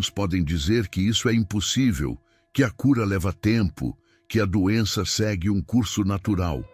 Alguns podem dizer que isso é impossível, que a cura leva tempo, que a doença segue um curso natural.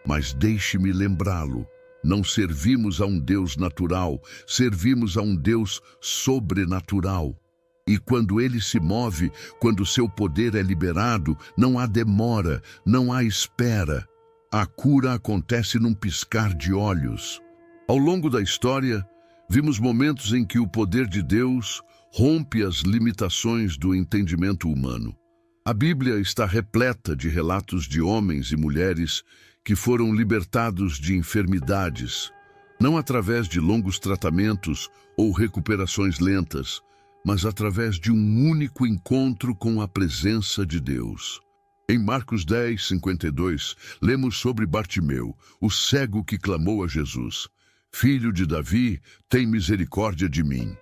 Mas deixe-me lembrá-lo. Não servimos a um Deus natural, servimos a um Deus sobrenatural. E quando ele se move, quando seu poder é liberado, não há demora, não há espera. A cura acontece num piscar de olhos. Ao longo da história, vimos momentos em que o poder de Deus rompe as limitações do entendimento humano. A Bíblia está repleta de relatos de homens e mulheres que foram libertados de enfermidades, não através de longos tratamentos ou recuperações lentas, mas através de um único encontro com a presença de Deus. Em Marcos 10, 52, lemos sobre Bartimeu, o cego que clamou a Jesus: Filho de Davi, tem misericórdia de mim.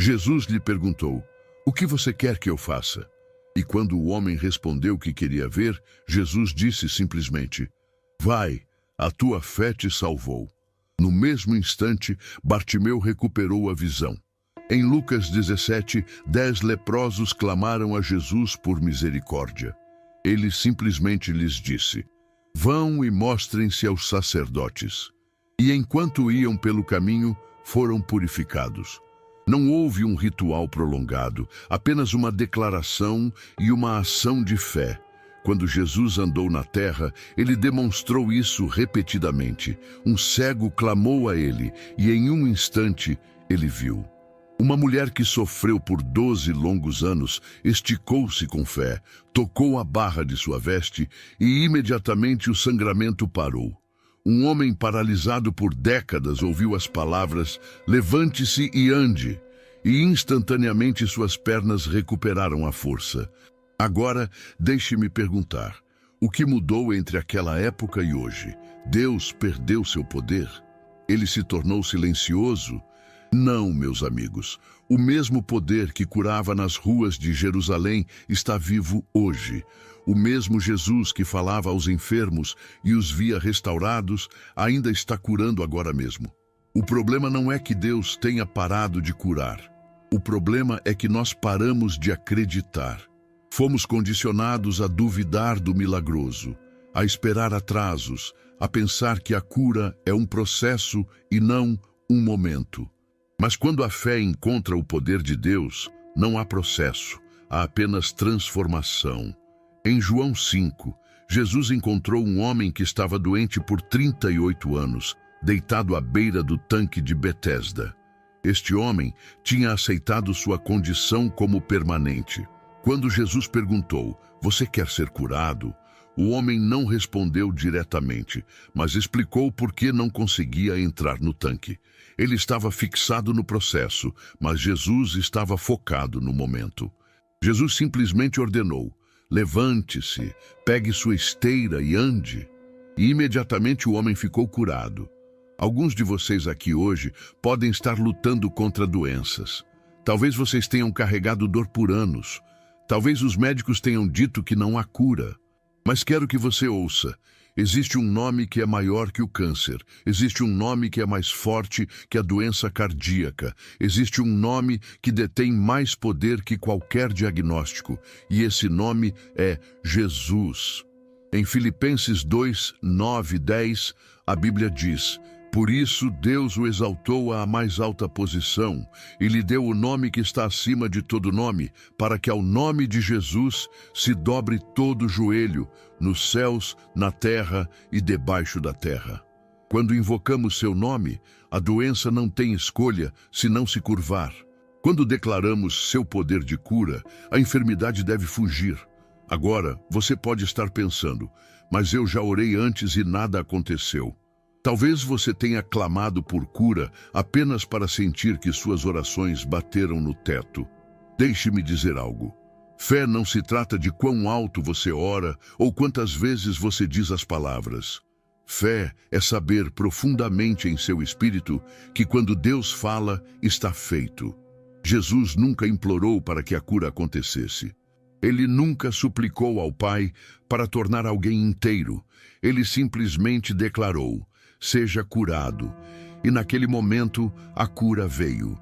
Jesus lhe perguntou: O que você quer que eu faça? E quando o homem respondeu que queria ver, Jesus disse simplesmente: Vai, a tua fé te salvou. No mesmo instante, Bartimeu recuperou a visão. Em Lucas 17, 10 leprosos clamaram a Jesus por misericórdia. Ele simplesmente lhes disse: Vão e mostrem-se aos sacerdotes. E enquanto iam pelo caminho, foram purificados. Não houve um ritual prolongado, apenas uma declaração e uma ação de fé. Quando Jesus andou na terra, ele demonstrou isso repetidamente. Um cego clamou a ele e em um instante ele viu. Uma mulher que sofreu por 12 longos anos esticou-se com fé, tocou a barra de sua veste e imediatamente o sangramento parou. Um homem paralisado por décadas ouviu as palavras: Levante-se e ande, e instantaneamente suas pernas recuperaram a força. Agora, deixe-me perguntar, o que mudou entre aquela época e hoje? Deus perdeu seu poder? Ele se tornou silencioso? Não, meus amigos. O mesmo poder que curava nas ruas de Jerusalém está vivo hoje. O mesmo Jesus que falava aos enfermos e os via restaurados ainda está curando agora mesmo. O problema não é que Deus tenha parado de curar. O problema é que nós paramos de acreditar. Fomos condicionados a duvidar do milagroso, a esperar atrasos, a pensar que a cura é um processo e não um momento. Mas quando a fé encontra o poder de Deus, não há processo, há apenas transformação. Em João 5, Jesus encontrou um homem que estava doente por 38 anos, deitado à beira do tanque de Betesda. Este homem tinha aceitado sua condição como permanente. Quando Jesus perguntou: Você quer ser curado? O homem não respondeu diretamente, mas explicou por que não conseguia entrar no tanque. Ele estava fixado no processo, mas Jesus estava focado no momento. Jesus simplesmente ordenou: Levante-se, pegue sua esteira e ande. E imediatamente o homem ficou curado. Alguns de vocês aqui hoje podem estar lutando contra doenças. Talvez vocês tenham carregado dor por anos. Talvez os médicos tenham dito que não há cura. Mas quero que você ouça. Existe um nome que é maior que o câncer. Existe um nome que é mais forte que a doença cardíaca. Existe um nome que detém mais poder que qualquer diagnóstico. E esse nome é Jesus. Em Filipenses 2, 9 e 10, a Bíblia diz: Por isso Deus o exaltou à mais alta posição e lhe deu o nome que está acima de todo nome, para que ao nome de Jesus se dobre todo o joelho, nos céus, na terra e debaixo da terra. Quando invocamos seu nome, a doença não tem escolha senão se curvar. Quando declaramos seu poder de cura, a enfermidade deve fugir. Agora, você pode estar pensando: mas eu já orei antes e nada aconteceu. Talvez você tenha clamado por cura apenas para sentir que suas orações bateram no teto. Deixe-me dizer algo. Fé não se trata de quão alto você ora ou quantas vezes você diz as palavras. Fé é saber profundamente em seu espírito que quando Deus fala, está feito. Jesus nunca implorou para que a cura acontecesse. Ele nunca suplicou ao Pai para tornar alguém inteiro. Ele simplesmente declarou: seja curado. E naquele momento, a cura veio.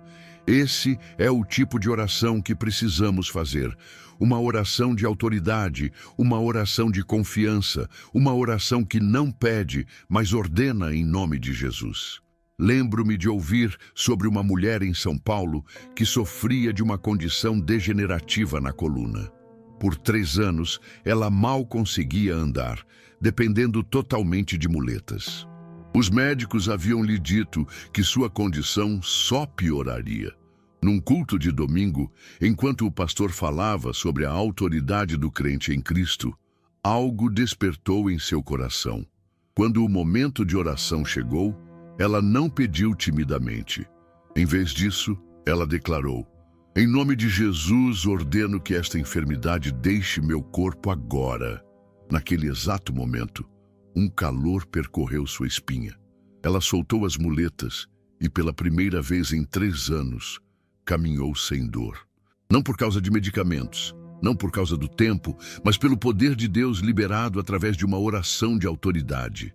Esse é o tipo de oração que precisamos fazer. Uma oração de autoridade, uma oração de confiança, uma oração que não pede, mas ordena em nome de Jesus. Lembro-me de ouvir sobre uma mulher em São Paulo que sofria de uma condição degenerativa na coluna. Por 3 anos, ela mal conseguia andar, dependendo totalmente de muletas. Os médicos haviam lhe dito que sua condição só pioraria. Num culto de domingo, enquanto o pastor falava sobre a autoridade do crente em Cristo, algo despertou em seu coração. Quando o momento de oração chegou, ela não pediu timidamente. Em vez disso, ela declarou: "Em nome de Jesus, ordeno que esta enfermidade deixe meu corpo agora." Naquele exato momento, um calor percorreu sua espinha. Ela soltou as muletas e, pela primeira vez em 3 anos, caminhou sem dor. Não por causa de medicamentos, não por causa do tempo, mas pelo poder de Deus liberado através de uma oração de autoridade.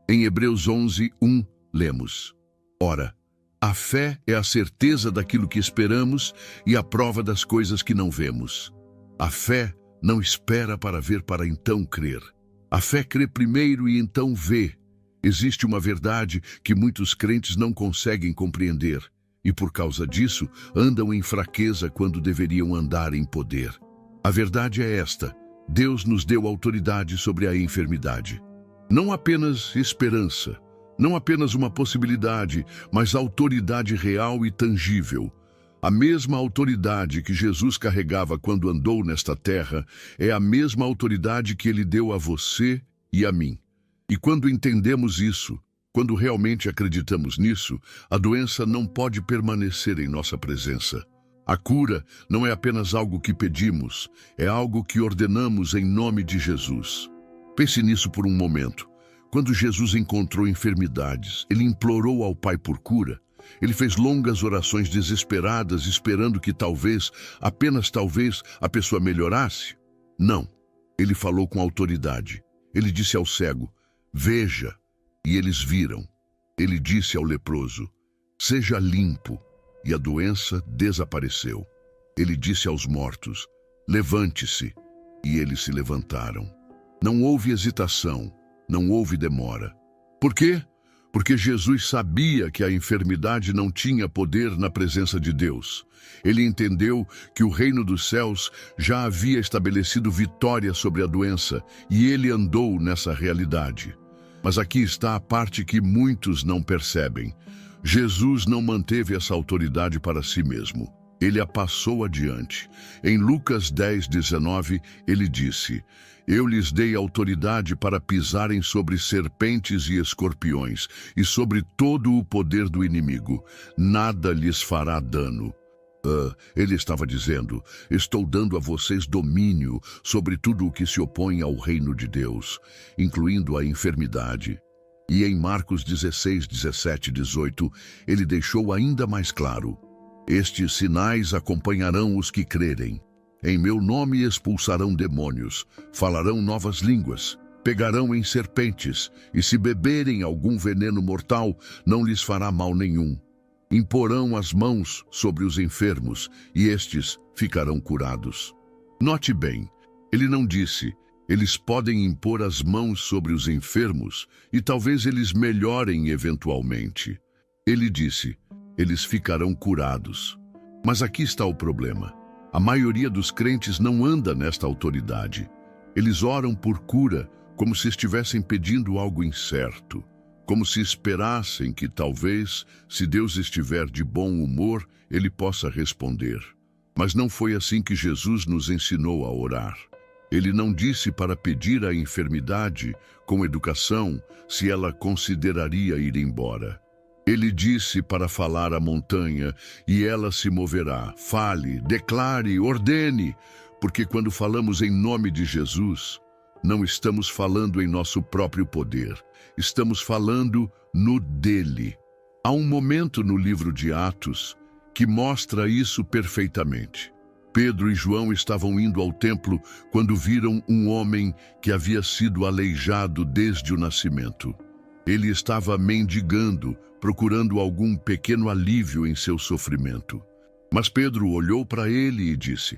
Em Hebreus 11:1, lemos: "Ora, a fé é a certeza daquilo que esperamos e a prova das coisas que não vemos. A fé não espera para ver para então crer. A fé crê primeiro e então vê." Existe uma verdade que muitos crentes não conseguem compreender e, por causa disso, andam em fraqueza quando deveriam andar em poder. A verdade é esta: Deus nos deu autoridade sobre a enfermidade. Não apenas esperança, não apenas uma possibilidade, mas autoridade real e tangível. A mesma autoridade que Jesus carregava quando andou nesta terra é a mesma autoridade que Ele deu a você e a mim. E quando entendemos isso, quando realmente acreditamos nisso, a doença não pode permanecer em nossa presença. A cura não é apenas algo que pedimos, é algo que ordenamos em nome de Jesus. Pense nisso por um momento. Quando Jesus encontrou enfermidades, Ele implorou ao Pai por cura. Ele fez longas orações desesperadas, esperando que talvez, apenas talvez, a pessoa melhorasse? Não. Ele falou com autoridade. Ele disse ao cego: "Veja." E eles viram. Ele disse ao leproso: "Seja limpo." E a doença desapareceu. Ele disse aos mortos: "Levante-se." E eles se levantaram. Não houve hesitação, não houve demora. Por quê? Porque Jesus sabia que a enfermidade não tinha poder na presença de Deus. Ele entendeu que o reino dos céus já havia estabelecido vitória sobre a doença e ele andou nessa realidade. Mas aqui está a parte que muitos não percebem. Jesus não manteve essa autoridade para si mesmo. Ele a passou adiante. Em Lucas 10:19, ele disse: "Eu lhes dei autoridade para pisarem sobre serpentes e escorpiões, e sobre todo o poder do inimigo. Nada lhes fará dano." Ele estava dizendo: "Estou dando a vocês domínio sobre tudo o que se opõe ao reino de Deus, incluindo a enfermidade." E em Marcos 16:17-18, ele deixou ainda mais claro: "Estes sinais acompanharão os que crerem. Em meu nome expulsarão demônios, falarão novas línguas, pegarão em serpentes, e se beberem algum veneno mortal, não lhes fará mal nenhum. Imporão as mãos sobre os enfermos, e estes ficarão curados." Note bem, ele não disse: "Eles podem impor as mãos sobre os enfermos, e talvez eles melhorem eventualmente." Ele disse: "Eles ficarão curados." Mas aqui está o problema. A maioria dos crentes não anda nesta autoridade. Eles oram por cura como se estivessem pedindo algo incerto, como se esperassem que talvez, se Deus estiver de bom humor, Ele possa responder. Mas não foi assim que Jesus nos ensinou a orar. Ele não disse para pedir à enfermidade, com educação, se ela consideraria ir embora. Ele disse para falar à montanha, e ela se moverá. Fale, declare, ordene, porque quando falamos em nome de Jesus, não estamos falando em nosso próprio poder, estamos falando no dele. Há um momento no livro de Atos que mostra isso perfeitamente. Pedro e João estavam indo ao templo quando viram um homem que havia sido aleijado desde o nascimento. Ele estava mendigando, procurando algum pequeno alívio em seu sofrimento. Mas Pedro olhou para ele e disse: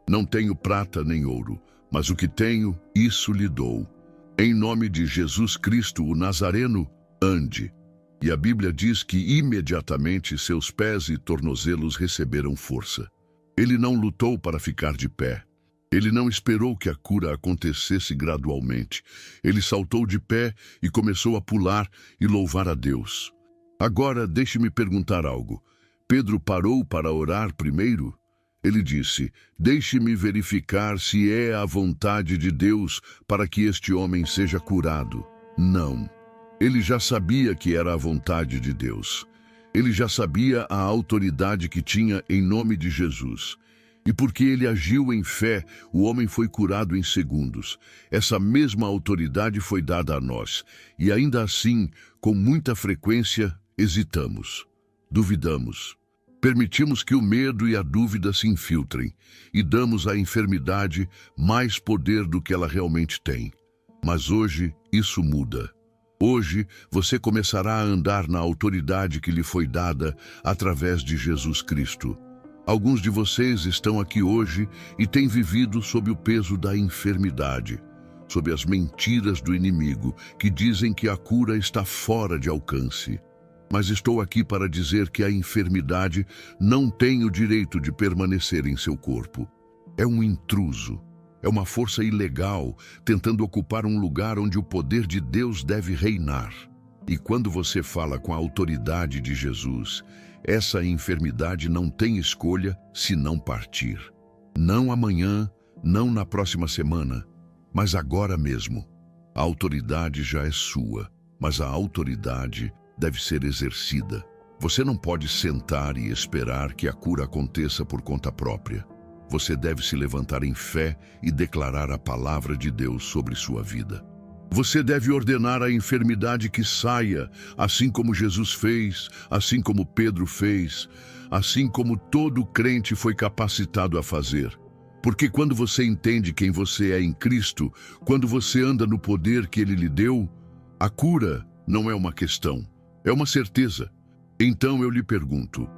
Não tenho prata nem ouro, mas o que tenho, isso lhe dou. Em nome de Jesus Cristo, o Nazareno, ande. E a Bíblia diz que imediatamente seus pés e tornozelos receberam força. Ele não lutou para ficar de pé. Ele não esperou que a cura acontecesse gradualmente. Ele saltou de pé e começou a pular e louvar a Deus. Agora, deixe-me perguntar algo. Pedro parou para orar primeiro? Ele disse: Deixe-me verificar se é a vontade de Deus para que este homem seja curado. Não. Ele já sabia que era a vontade de Deus. Ele já sabia a autoridade que tinha em nome de Jesus. E porque ele agiu em fé, o homem foi curado em segundos. Essa mesma autoridade foi dada a nós. E ainda assim, com muita frequência, hesitamos, duvidamos. Permitimos que o medo e a dúvida se infiltrem e damos à enfermidade mais poder do que ela realmente tem. Mas hoje isso muda. Hoje você começará a andar na autoridade que lhe foi dada através de Jesus Cristo. Alguns de vocês estão aqui hoje e têm vivido sob o peso da enfermidade, sob as mentiras do inimigo que dizem que a cura está fora de alcance. Mas estou aqui para dizer que a enfermidade não tem o direito de permanecer em seu corpo. É um intruso, é uma força ilegal tentando ocupar um lugar onde o poder de Deus deve reinar. E quando você fala com a autoridade de Jesus, essa enfermidade não tem escolha se não partir. Não amanhã, não na próxima semana, mas agora mesmo. A autoridade já é sua, mas a autoridade deve ser exercida. Você não pode sentar e esperar que a cura aconteça por conta própria. Você deve se levantar em fé e declarar a palavra de Deus sobre sua vida. Você deve ordenar à enfermidade que saia, assim como Jesus fez, assim como Pedro fez, assim como todo crente foi capacitado a fazer. Porque quando você entende quem você é em Cristo, quando você anda no poder que Ele lhe deu, a cura não é uma questão, é uma certeza. Então eu lhe pergunto,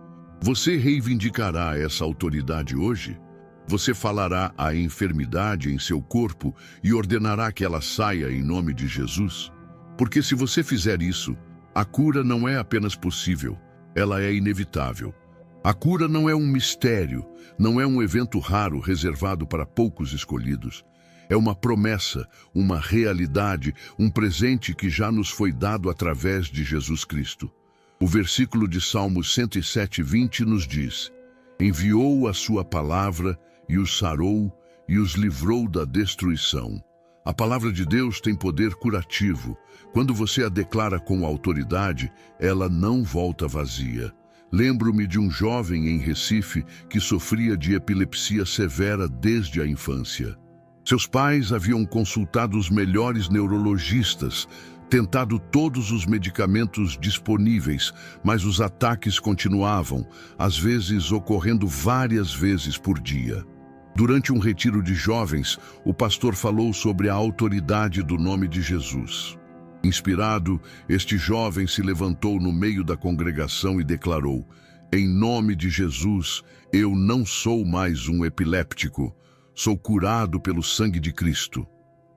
você reivindicará essa autoridade hoje? Você falará à enfermidade em seu corpo e ordenará que ela saia em nome de Jesus? Porque se você fizer isso, a cura não é apenas possível, ela é inevitável. A cura não é um mistério, não é um evento raro reservado para poucos escolhidos. É uma promessa, uma realidade, um presente que já nos foi dado através de Jesus Cristo. O versículo de Salmos 107:20 nos diz: Enviou a sua palavra e os sarou e os livrou da destruição. A palavra de Deus tem poder curativo. Quando você a declara com autoridade, ela não volta vazia. Lembro-me de um jovem em Recife que sofria de epilepsia severa desde a infância. Seus pais haviam consultado os melhores neurologistas, tentado todos os medicamentos disponíveis, mas os ataques continuavam, às vezes ocorrendo várias vezes por dia. Durante um retiro de jovens, o pastor falou sobre a autoridade do nome de Jesus. Inspirado, este jovem se levantou no meio da congregação e declarou: Em nome de Jesus, eu não sou mais um epiléptico, sou curado pelo sangue de Cristo.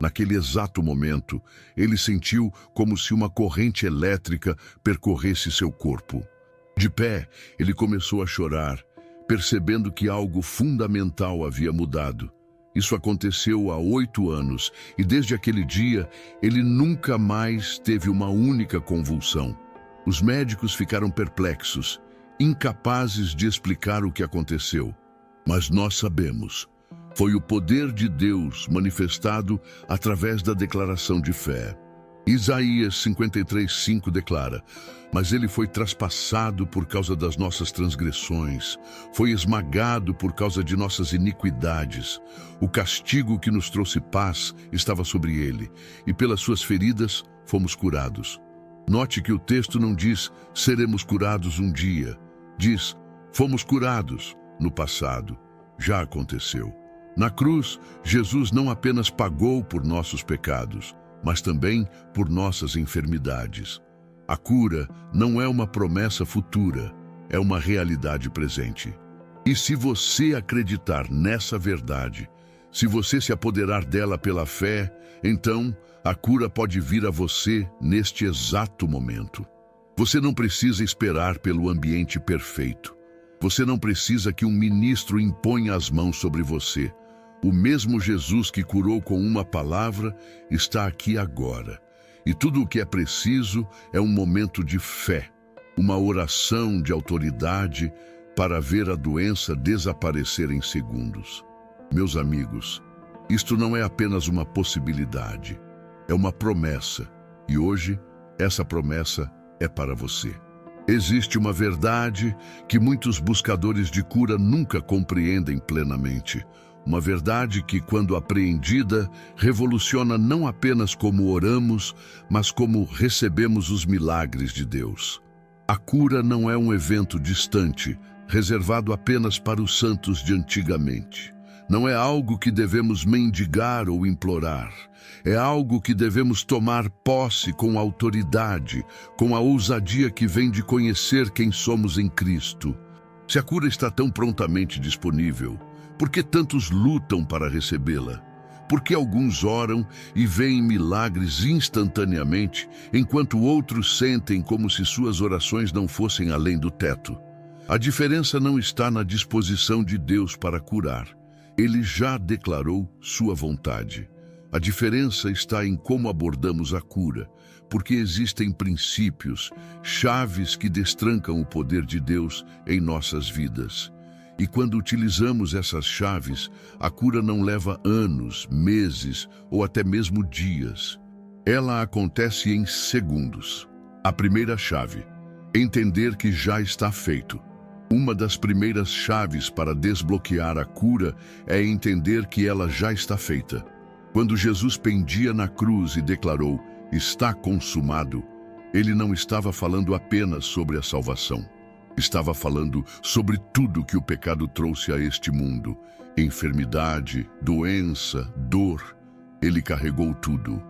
Naquele exato momento, ele sentiu como se uma corrente elétrica percorresse seu corpo. De pé, ele começou a chorar, percebendo que algo fundamental havia mudado. Isso aconteceu há 8 anos e desde aquele dia ele nunca mais teve uma única convulsão. Os médicos ficaram perplexos, incapazes de explicar o que aconteceu. Mas nós sabemos. Foi o poder de Deus manifestado através da declaração de fé. Isaías 53:5 declara: Mas ele foi traspassado por causa das nossas transgressões, foi esmagado por causa de nossas iniquidades. O castigo que nos trouxe paz estava sobre ele, e pelas suas feridas fomos curados. Note que o texto não diz, seremos curados um dia. Diz, fomos curados no passado. Já aconteceu. Na cruz, Jesus não apenas pagou por nossos pecados, mas também por nossas enfermidades. A cura não é uma promessa futura, é uma realidade presente. E se você acreditar nessa verdade, se você se apoderar dela pela fé, então a cura pode vir a você neste exato momento. Você não precisa esperar pelo ambiente perfeito. Você não precisa que um ministro imponha as mãos sobre você. O mesmo Jesus que curou com uma palavra está aqui agora. E tudo o que é preciso é um momento de fé, uma oração de autoridade para ver a doença desaparecer em segundos. Meus amigos, isto não é apenas uma possibilidade, é uma promessa. E hoje, essa promessa é para você. Existe uma verdade que muitos buscadores de cura nunca compreendem plenamente. Uma verdade que, quando apreendida, revoluciona não apenas como oramos, mas como recebemos os milagres de Deus. A cura não é um evento distante, reservado apenas para os santos de antigamente. Não é algo que devemos mendigar ou implorar. É algo que devemos tomar posse com autoridade, com a ousadia que vem de conhecer quem somos em Cristo. Se a cura está tão prontamente disponível, por que tantos lutam para recebê-la? Por que alguns oram e veem milagres instantaneamente, enquanto outros sentem como se suas orações não fossem além do teto? A diferença não está na disposição de Deus para curar. Ele já declarou sua vontade. A diferença está em como abordamos a cura, porque existem princípios, chaves que destrancam o poder de Deus em nossas vidas. E quando utilizamos essas chaves, a cura não leva anos, meses ou até mesmo dias. Ela acontece em segundos. A primeira chave: entender que já está feito. Uma das primeiras chaves para desbloquear a cura é entender que ela já está feita. Quando Jesus pendia na cruz e declarou, "Está consumado", ele não estava falando apenas sobre a salvação. Estava falando sobre tudo que o pecado trouxe a este mundo. Enfermidade, doença, dor. Ele carregou tudo.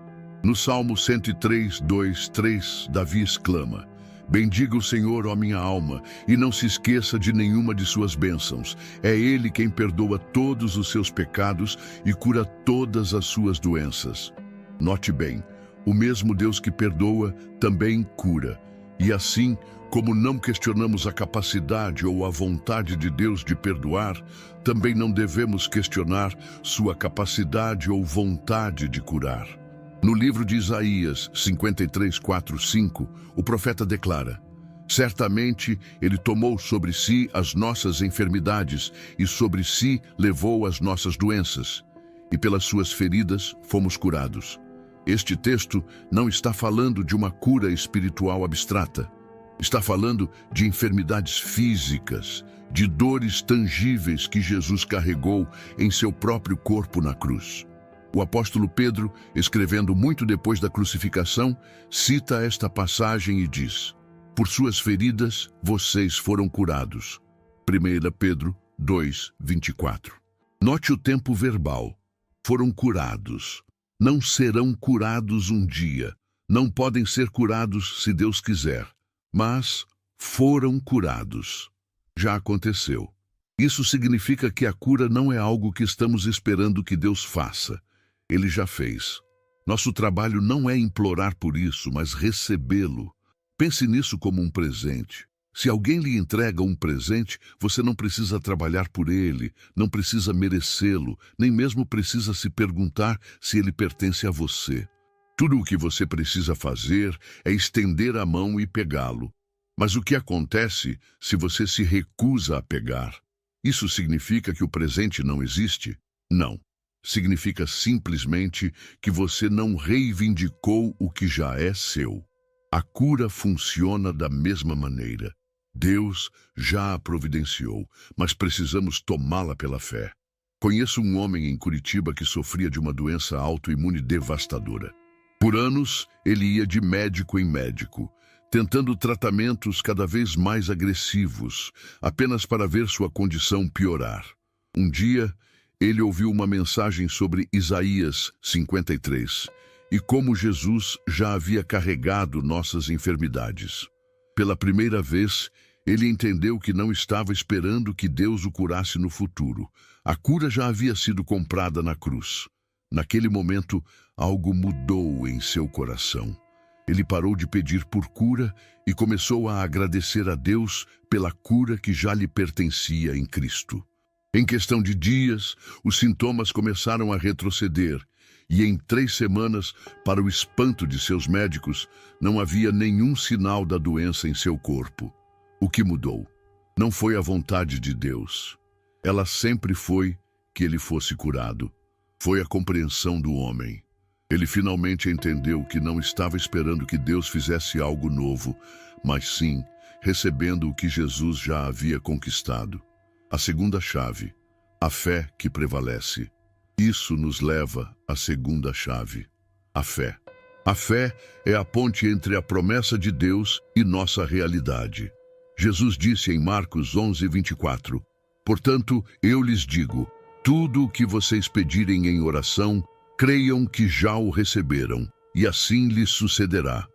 No Salmo 103, 2, 3, Davi exclama: "Bendiga o Senhor, ó minha alma, e não se esqueça de nenhuma de suas bênçãos. É Ele quem perdoa todos os seus pecados e cura todas as suas doenças." Note bem, o mesmo Deus que perdoa também cura. E assim, como não questionamos a capacidade ou a vontade de Deus de perdoar, também não devemos questionar sua capacidade ou vontade de curar. No livro de Isaías 53, 4, 5, o profeta declara: "Certamente ele tomou sobre si as nossas enfermidades e sobre si levou as nossas doenças, e pelas suas feridas fomos curados." Este texto não está falando de uma cura espiritual abstrata. Está falando de enfermidades físicas, de dores tangíveis que Jesus carregou em seu próprio corpo na cruz. O apóstolo Pedro, escrevendo muito depois da crucificação, cita esta passagem e diz: "Por suas feridas vocês foram curados." 1 Pedro 2, 24. Note o tempo verbal. Foram curados. Não serão curados um dia. Não podem ser curados se Deus quiser. Mas foram curados. Já aconteceu. Isso significa que a cura não é algo que estamos esperando que Deus faça. Ele já fez. Nosso trabalho não é implorar por isso, mas recebê-lo. Pense nisso como um presente. Se alguém lhe entrega um presente, você não precisa trabalhar por ele, não precisa merecê-lo, nem mesmo precisa se perguntar se ele pertence a você. Tudo o que você precisa fazer é estender a mão e pegá-lo. Mas o que acontece se você se recusa a pegar? Isso significa que o presente não existe? Não. Significa simplesmente que você não reivindicou o que já é seu. A cura funciona da mesma maneira. Deus já a providenciou, mas precisamos tomá-la pela fé. Conheço um homem em Curitiba que sofria de uma doença autoimune devastadora. Por anos, ele ia de médico em médico, tentando tratamentos cada vez mais agressivos, apenas para ver sua condição piorar. Um dia, ele ouviu uma mensagem sobre Isaías 53 e como Jesus já havia carregado nossas enfermidades. Pela primeira vez, Ele entendeu que não estava esperando que Deus o curasse no futuro. A cura já havia sido comprada na cruz. Naquele momento, algo mudou em seu coração. Ele parou de pedir por cura e começou a agradecer a Deus pela cura que já lhe pertencia em Cristo. Em questão de dias, os sintomas começaram a retroceder e em 3 semanas, para o espanto de seus médicos, não havia nenhum sinal da doença em seu corpo. O que mudou? Não foi a vontade de Deus. Ela sempre foi que ele fosse curado. Foi a compreensão do homem. Ele finalmente entendeu que não estava esperando que Deus fizesse algo novo, mas sim recebendo o que Jesus já havia conquistado. A segunda chave, a fé que prevalece. Isso nos leva à segunda chave, a fé. A fé é a ponte entre a promessa de Deus e nossa realidade. Jesus disse em Marcos 11:24, portanto, eu lhes digo, tudo o que vocês pedirem em oração, creiam que já o receberam, e assim lhes sucederá.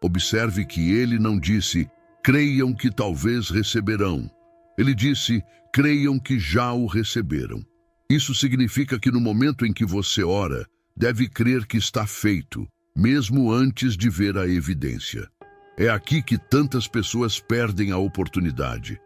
Observe que ele não disse, creiam que talvez receberão. Ele disse, creiam que já o receberam. Isso significa que no momento em que você ora, deve crer que está feito, mesmo antes de ver a evidência. É aqui que tantas pessoas perdem a oportunidade.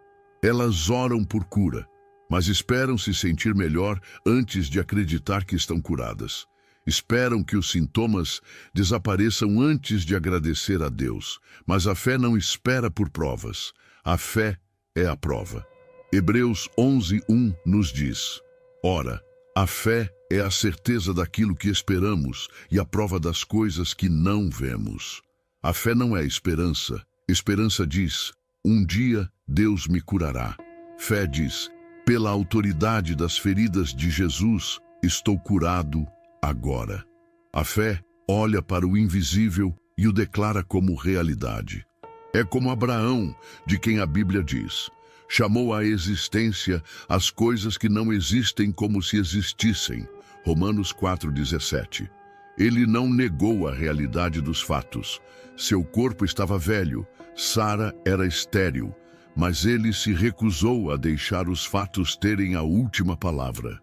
Elas oram por cura, mas esperam se sentir melhor antes de acreditar que estão curadas. Esperam que os sintomas desapareçam antes de agradecer a Deus, mas a fé não espera por provas. A fé é a prova. Hebreus 11:1 nos diz, ora, a fé é a certeza daquilo que esperamos e a prova das coisas que não vemos. A fé não é esperança. Esperança diz, um dia Deus me curará. Fé diz, pela autoridade das feridas de Jesus, estou curado agora. A fé olha para o invisível e o declara como realidade. É como Abraão, de quem a Bíblia diz, chamou à existência as coisas que não existem como se existissem. Romanos 4:17. Ele não negou a realidade dos fatos. Seu corpo estava velho, Sara era estéril, mas ele se recusou a deixar os fatos terem a última palavra.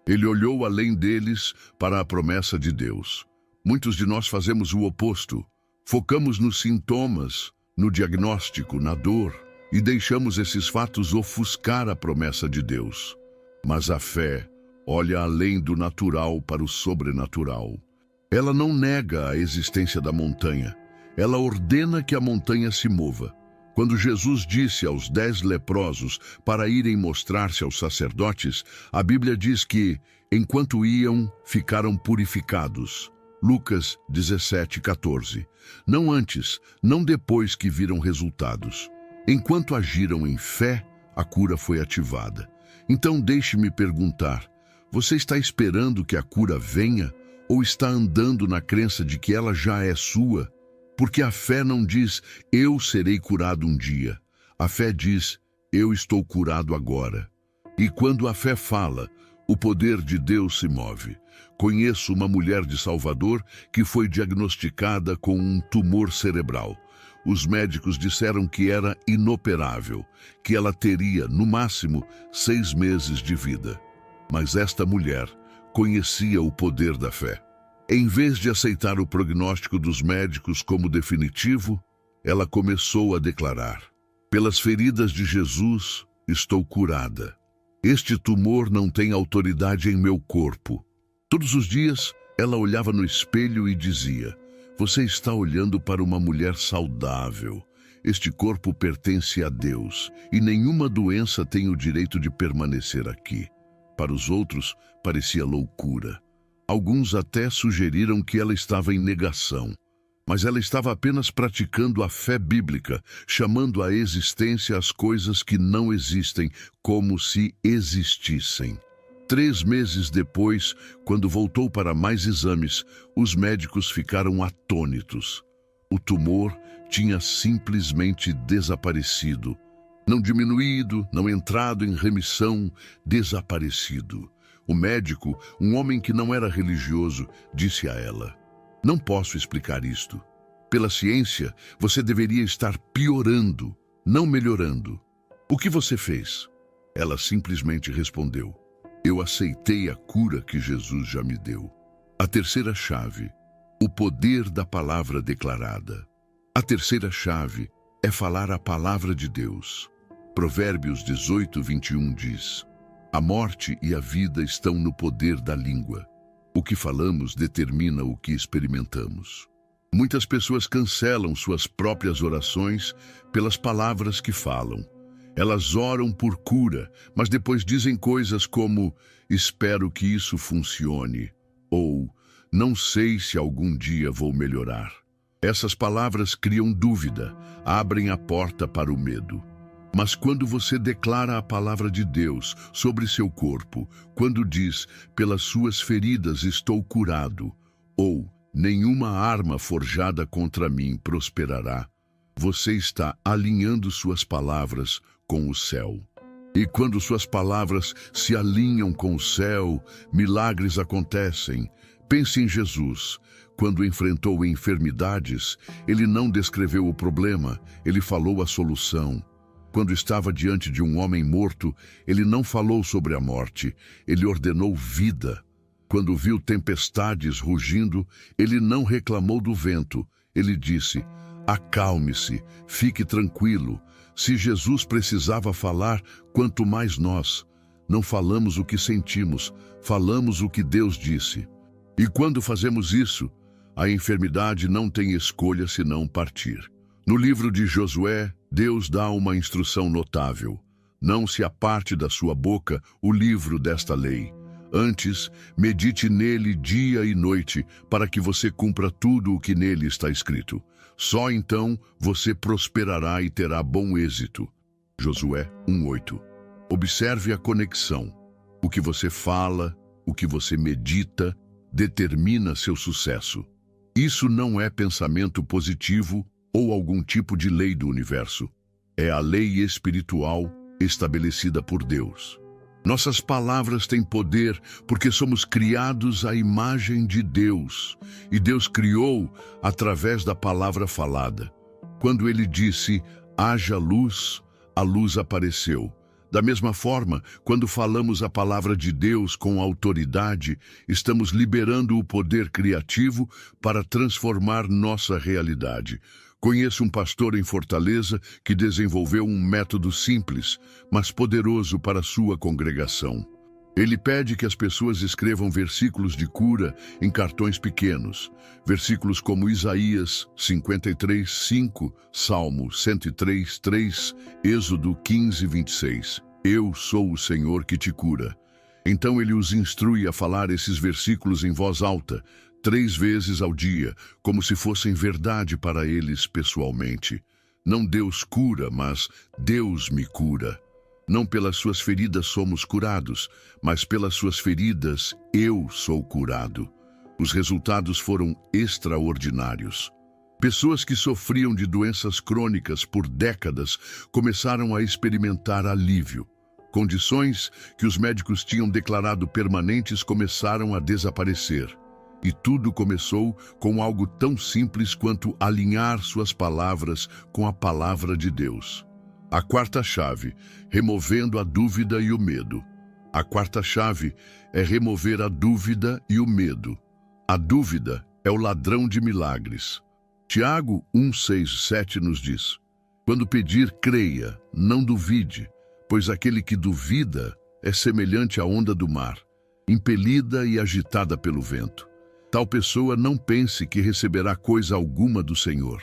Ele olhou além deles para a promessa de Deus. Muitos de nós fazemos o oposto. Focamos nos sintomas, no diagnóstico, na dor, e deixamos esses fatos ofuscar a promessa de Deus. Mas a fé olha além do natural para o sobrenatural. Ela não nega a existência da montanha. Ela ordena que a montanha se mova. Quando Jesus disse aos 10 leprosos para irem mostrar-se aos sacerdotes, a Bíblia diz que, enquanto iam, ficaram purificados. Lucas 17:14. Não antes, não depois que viram resultados. Enquanto agiram em fé, a cura foi ativada. Então deixe-me perguntar, você está esperando que a cura venha ou está andando na crença de que ela já é sua? Porque a fé não diz, eu serei curado um dia. A fé diz, eu estou curado agora. E quando a fé fala, o poder de Deus se move. Conheço uma mulher de Salvador que foi diagnosticada com um tumor cerebral. Os médicos disseram que era inoperável, que ela teria, no máximo, 6 meses de vida. Mas esta mulher conhecia o poder da fé. Em vez de aceitar o prognóstico dos médicos como definitivo, ela começou a declarar, pelas feridas de Jesus, estou curada. Este tumor não tem autoridade em meu corpo. Todos os dias, ela olhava no espelho e dizia, você está olhando para uma mulher saudável. Este corpo pertence a Deus e nenhuma doença tem o direito de permanecer aqui. Para os outros, parecia loucura. Alguns até sugeriram que ela estava em negação, mas ela estava apenas praticando a fé bíblica, chamando à existência as coisas que não existem como se existissem. 3 meses depois, quando voltou para mais exames, os médicos ficaram atônitos. O tumor tinha simplesmente desaparecido. Não diminuído, não entrado em remissão, desaparecido. O médico, um homem que não era religioso, disse a ela, não posso explicar isto. Pela ciência, você deveria estar piorando, não melhorando. O que você fez? Ela simplesmente respondeu: eu aceitei a cura que Jesus já me deu. A terceira chave: o poder da palavra declarada. A terceira chave é falar a palavra de Deus. Provérbios 18:21 diz: a morte e a vida estão no poder da língua. O que falamos determina o que experimentamos. Muitas pessoas cancelam suas próprias orações pelas palavras que falam. Elas oram por cura, mas depois dizem coisas como: espero que isso funcione, ou não sei se algum dia vou melhorar. Essas palavras criam dúvida, abrem a porta para o medo. Mas quando você declara a palavra de Deus sobre seu corpo, quando diz: pelas suas feridas estou curado, ou nenhuma arma forjada contra mim prosperará, você está alinhando suas palavras com o céu. E quando suas palavras se alinham com o céu, milagres acontecem. Pense em Jesus. Quando enfrentou enfermidades, ele não descreveu o problema, ele falou a solução. Quando estava diante de um homem morto, ele não falou sobre a morte, ele ordenou vida. Quando viu tempestades rugindo, ele não reclamou do vento, ele disse: acalme-se, fique tranquilo. Se Jesus precisava falar, quanto mais nós. Não falamos o que sentimos, falamos o que Deus disse. E quando fazemos isso, a enfermidade não tem escolha senão partir. No livro de Josué, Deus dá uma instrução notável: não se aparte da sua boca o livro desta lei. Antes, medite nele dia e noite, para que você cumpra tudo o que nele está escrito. Só então você prosperará e terá bom êxito. Josué 1:8. Observe a conexão. O que você fala, o que você medita, determina seu sucesso. Isso não é pensamento positivo ou algum tipo de lei do universo. É a lei espiritual estabelecida por Deus. Nossas palavras têm poder porque somos criados à imagem de Deus, e Deus criou através da palavra falada. Quando ele disse: haja luz, a luz apareceu. Da mesma forma, quando falamos a palavra de Deus com autoridade, estamos liberando o poder criativo para transformar nossa realidade. Conheço um pastor em Fortaleza que desenvolveu um método simples, mas poderoso para sua congregação. Ele pede que as pessoas escrevam versículos de cura em cartões pequenos. Versículos como Isaías 53:5, Salmo 103:3, Êxodo 15:26. Eu sou o Senhor que te cura. Então ele os instrui a falar esses versículos em voz alta, 3 vezes ao dia, como se fossem verdade para eles pessoalmente. Não Deus cura, mas Deus me cura. Não pelas suas feridas somos curados, mas pelas suas feridas eu sou curado. Os resultados foram extraordinários. Pessoas que sofriam de doenças crônicas por décadas começaram a experimentar alívio. Condições que os médicos tinham declarado permanentes começaram a desaparecer. E tudo começou com algo tão simples quanto alinhar suas palavras com a palavra de Deus. A quarta chave: removendo a dúvida e o medo. A quarta chave é remover a dúvida e o medo. A dúvida é o ladrão de milagres. Tiago 1:6-7 nos diz: quando pedir, creia, não duvide, pois aquele que duvida é semelhante à onda do mar, impelida e agitada pelo vento. Tal pessoa não pense que receberá coisa alguma do Senhor.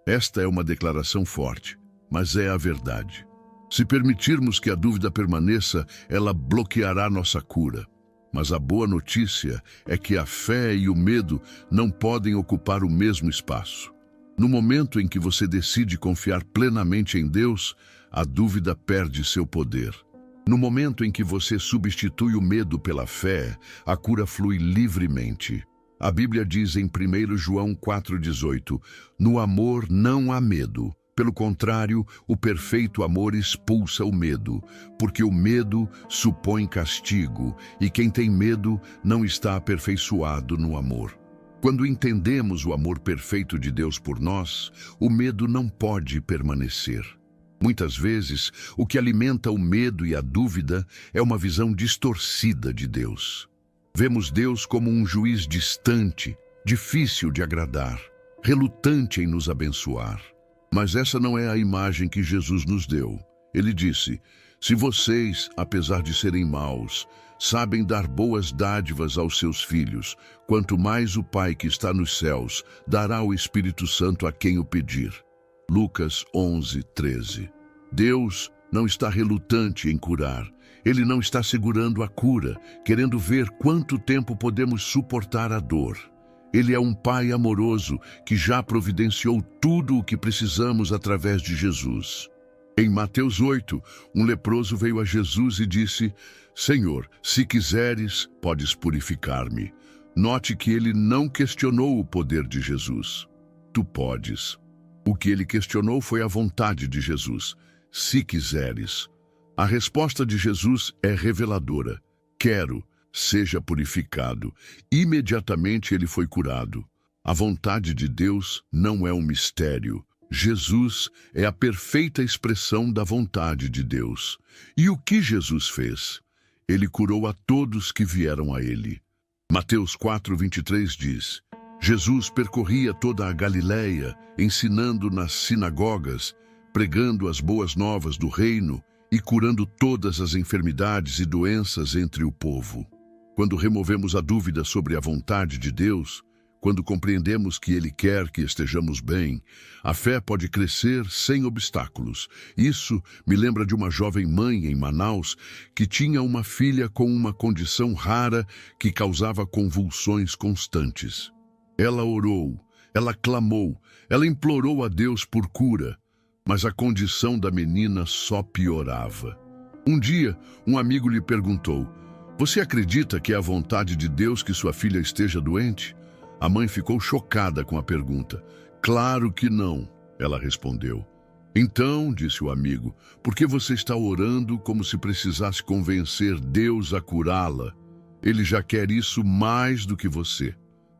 Esta é uma declaração forte, mas é a verdade. Se permitirmos que a dúvida permaneça, ela bloqueará nossa cura. Mas a boa notícia é que a fé e o medo não podem ocupar o mesmo espaço. No momento em que você decide confiar plenamente em Deus, a dúvida perde seu poder. No momento em que você substitui o medo pela fé, a cura flui livremente. A Bíblia diz em 1 João 4,18: no amor não há medo. Pelo contrário, o perfeito amor expulsa o medo, porque o medo supõe castigo, e quem tem medo não está aperfeiçoado no amor. Quando entendemos o amor perfeito de Deus por nós, o medo não pode permanecer. Muitas vezes, o que alimenta o medo e a dúvida é uma visão distorcida de Deus. Vemos Deus como um juiz distante, difícil de agradar, relutante em nos abençoar. Mas essa não é a imagem que Jesus nos deu. Ele disse: se vocês, apesar de serem maus, sabem dar boas dádivas aos seus filhos, quanto mais o Pai que está nos céus dará o Espírito Santo a quem o pedir. Lucas 11:13. Deus não está relutante em curar. Ele não está segurando a cura, querendo ver quanto tempo podemos suportar a dor. Ele é um Pai amoroso que já providenciou tudo o que precisamos através de Jesus. Em Mateus 8, um leproso veio a Jesus e disse: Senhor, se quiseres, podes purificar-me. Note que ele não questionou o poder de Jesus. Tu podes. O que ele questionou foi a vontade de Jesus. Se quiseres. A resposta de Jesus é reveladora. Quero, seja purificado. Imediatamente ele foi curado. A vontade de Deus não é um mistério. Jesus é a perfeita expressão da vontade de Deus. E o que Jesus fez? Ele curou a todos que vieram a ele. Mateus 4:23 diz: Jesus percorria toda a Galileia, ensinando nas sinagogas, pregando as boas novas do reino e curando todas as enfermidades e doenças entre o povo. Quando removemos a dúvida sobre a vontade de Deus, quando compreendemos que Ele quer que estejamos bem, a fé pode crescer sem obstáculos. Isso me lembra de uma jovem mãe em Manaus que tinha uma filha com uma condição rara que causava convulsões constantes. Ela orou, ela clamou, ela implorou a Deus por cura, mas a condição da menina só piorava. Um dia, um amigo lhe perguntou: você acredita que é a vontade de Deus que sua filha esteja doente? A mãe ficou chocada com a pergunta. Claro que não, ela respondeu. Então, disse o amigo, por que você está orando como se precisasse convencer Deus a curá-la? Ele já quer isso mais do que você.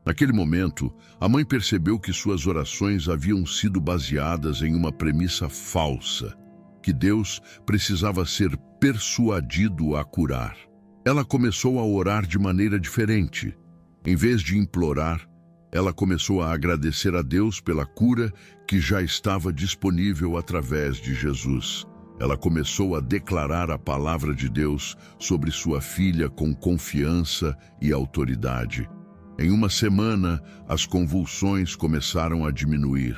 Naquele momento, a mãe percebeu que suas orações haviam sido baseadas em uma premissa falsa, que Deus precisava ser persuadido a curar. Ela começou a orar de maneira diferente. Em vez de implorar, ela começou a agradecer a Deus pela cura que já estava disponível através de Jesus. Ela começou a declarar a palavra de Deus sobre sua filha com confiança e autoridade. Em uma semana, as convulsões começaram a diminuir.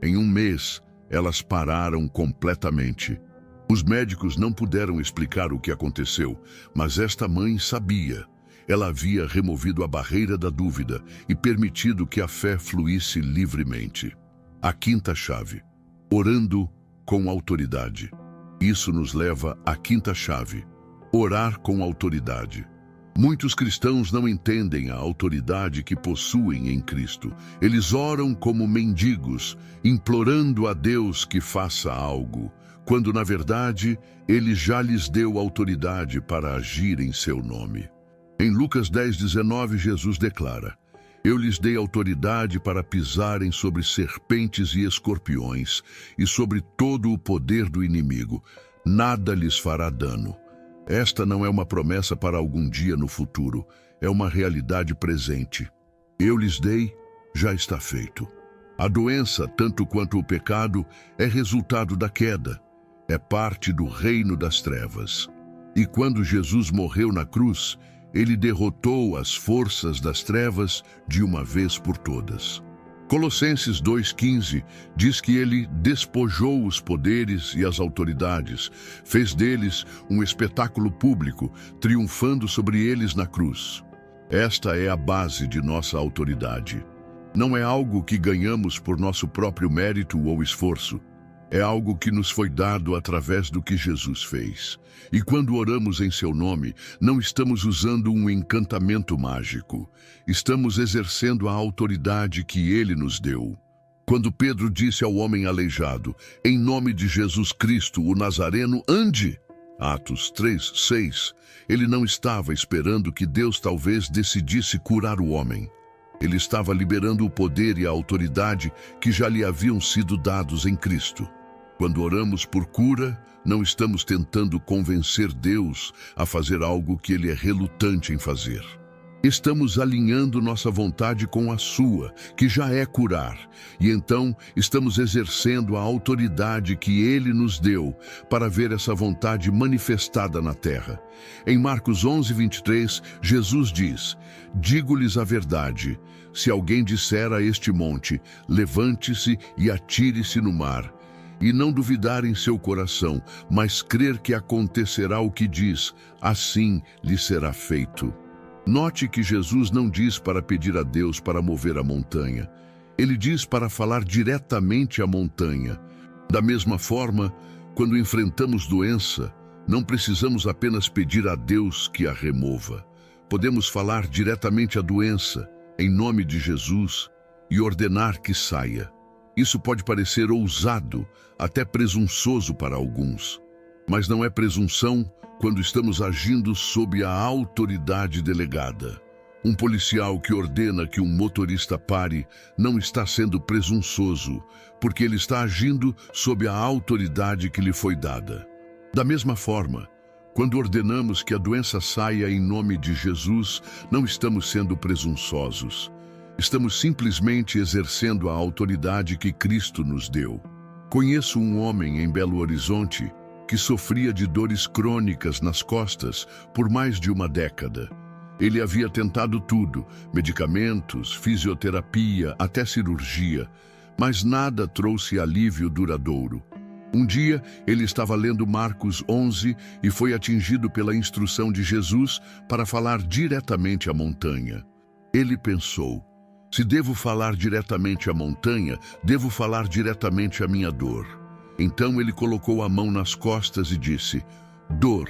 Em um mês, elas pararam completamente. Os médicos não puderam explicar o que aconteceu, mas esta mãe sabia. Ela havia removido a barreira da dúvida e permitido que a fé fluísse livremente. A quinta chave: orando com autoridade. Isso nos leva à quinta chave: orar com autoridade. Muitos cristãos não entendem a autoridade que possuem em Cristo. Eles oram como mendigos, implorando a Deus que faça algo, quando, na verdade, Ele já lhes deu autoridade para agir em seu nome. Em Lucas 10:19, Jesus declara: eu lhes dei autoridade para pisarem sobre serpentes e escorpiões, e sobre todo o poder do inimigo. Nada lhes fará dano. Esta não é uma promessa para algum dia no futuro, é uma realidade presente. Eu lhes dei, já está feito. A doença, tanto quanto o pecado, é resultado da queda. É parte do reino das trevas. E quando Jesus morreu na cruz, Ele derrotou as forças das trevas de uma vez por todas. Colossenses 2:15 diz que Ele despojou os poderes e as autoridades, fez deles um espetáculo público, triunfando sobre eles na cruz. Esta é a base de nossa autoridade. Não é algo que ganhamos por nosso próprio mérito ou esforço. É algo que nos foi dado através do que Jesus fez. E quando oramos em seu nome, não estamos usando um encantamento mágico. Estamos exercendo a autoridade que ele nos deu. Quando Pedro disse ao homem aleijado: em nome de Jesus Cristo, o Nazareno, ande! Atos 3:6. Ele não estava esperando que Deus talvez decidisse curar o homem. Ele estava liberando o poder e a autoridade que já lhe haviam sido dados em Cristo. Quando oramos por cura, não estamos tentando convencer Deus a fazer algo que Ele é relutante em fazer. Estamos alinhando nossa vontade com a sua, que já é curar, e então estamos exercendo a autoridade que Ele nos deu para ver essa vontade manifestada na terra. Em Marcos 11:23, Jesus diz: "Digo-lhes a verdade, se alguém disser a este monte, levante-se e atire-se no mar, e não duvidar em seu coração, mas crer que acontecerá o que diz, assim lhe será feito." Note que Jesus não diz para pedir a Deus para mover a montanha. Ele diz para falar diretamente à montanha. Da mesma forma, quando enfrentamos doença, não precisamos apenas pedir a Deus que a remova. Podemos falar diretamente à doença, em nome de Jesus, e ordenar que saia. Isso pode parecer ousado, até presunçoso para alguns, mas não é presunção quando estamos agindo sob a autoridade delegada. Um policial que ordena que um motorista pare não está sendo presunçoso, porque ele está agindo sob a autoridade que lhe foi dada. Da mesma forma, quando ordenamos que a doença saia em nome de Jesus, não estamos sendo presunçosos. Estamos simplesmente exercendo a autoridade que Cristo nos deu. Conheço um homem em Belo Horizonte que sofria de dores crônicas nas costas por mais de uma década. Ele havia tentado tudo, medicamentos, fisioterapia, até cirurgia, mas nada trouxe alívio duradouro. Um dia, ele estava lendo Marcos 11 e foi atingido pela instrução de Jesus para falar diretamente à montanha. Ele pensou: se devo falar diretamente à montanha, devo falar diretamente à minha dor. Então ele colocou a mão nas costas e disse: "Dor,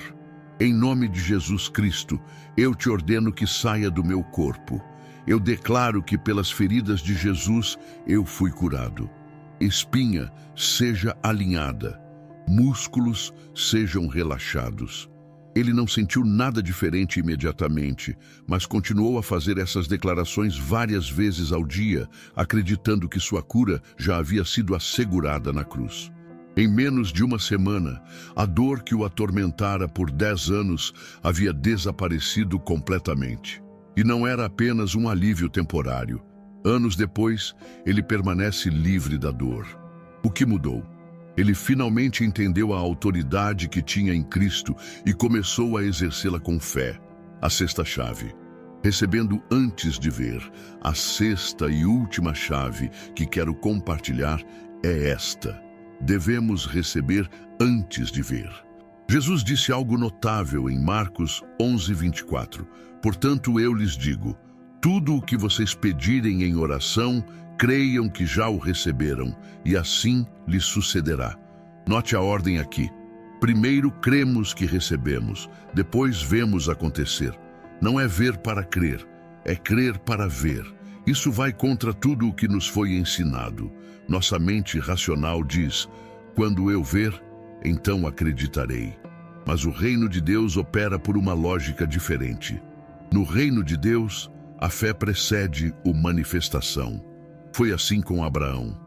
em nome de Jesus Cristo, eu te ordeno que saia do meu corpo. Eu declaro que pelas feridas de Jesus eu fui curado. Espinha, seja alinhada. Músculos, sejam relaxados." Ele não sentiu nada diferente imediatamente, mas continuou a fazer essas declarações várias vezes ao dia, acreditando que sua cura já havia sido assegurada na cruz. Em menos de uma semana, a dor que o atormentara por 10 anos havia desaparecido completamente. E não era apenas um alívio temporário. Anos depois, ele permanece livre da dor. O que mudou? Ele finalmente entendeu a autoridade que tinha em Cristo e começou a exercê-la com fé. A sexta chave. Recebendo antes de ver, a sexta e última chave que quero compartilhar é esta: devemos receber antes de ver. Jesus disse algo notável em Marcos 11:24. "Portanto, eu lhes digo, tudo o que vocês pedirem em oração, creiam que já o receberam, e assim lhes sucederá." Note a ordem aqui. Primeiro cremos que recebemos, depois vemos acontecer. Não é ver para crer, é crer para ver. Isso vai contra tudo o que nos foi ensinado. Nossa mente racional diz: quando eu ver, então acreditarei. Mas o reino de Deus opera por uma lógica diferente. No reino de Deus, a fé precede a manifestação. Foi assim com Abraão.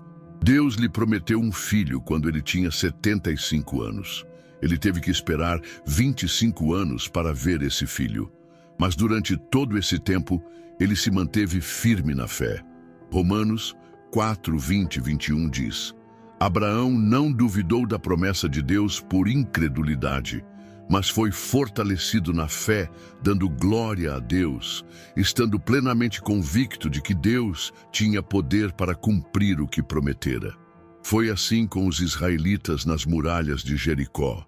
Deus lhe prometeu um filho quando ele tinha 75 anos. Ele teve que esperar 25 anos para ver esse filho. Mas durante todo esse tempo, ele se manteve firme na fé. Romanos 4:20-21 diz: Abraão não duvidou da promessa de Deus por incredulidade, mas foi fortalecido na fé, dando glória a Deus, estando plenamente convicto de que Deus tinha poder para cumprir o que prometera. Foi assim com os israelitas nas muralhas de Jericó.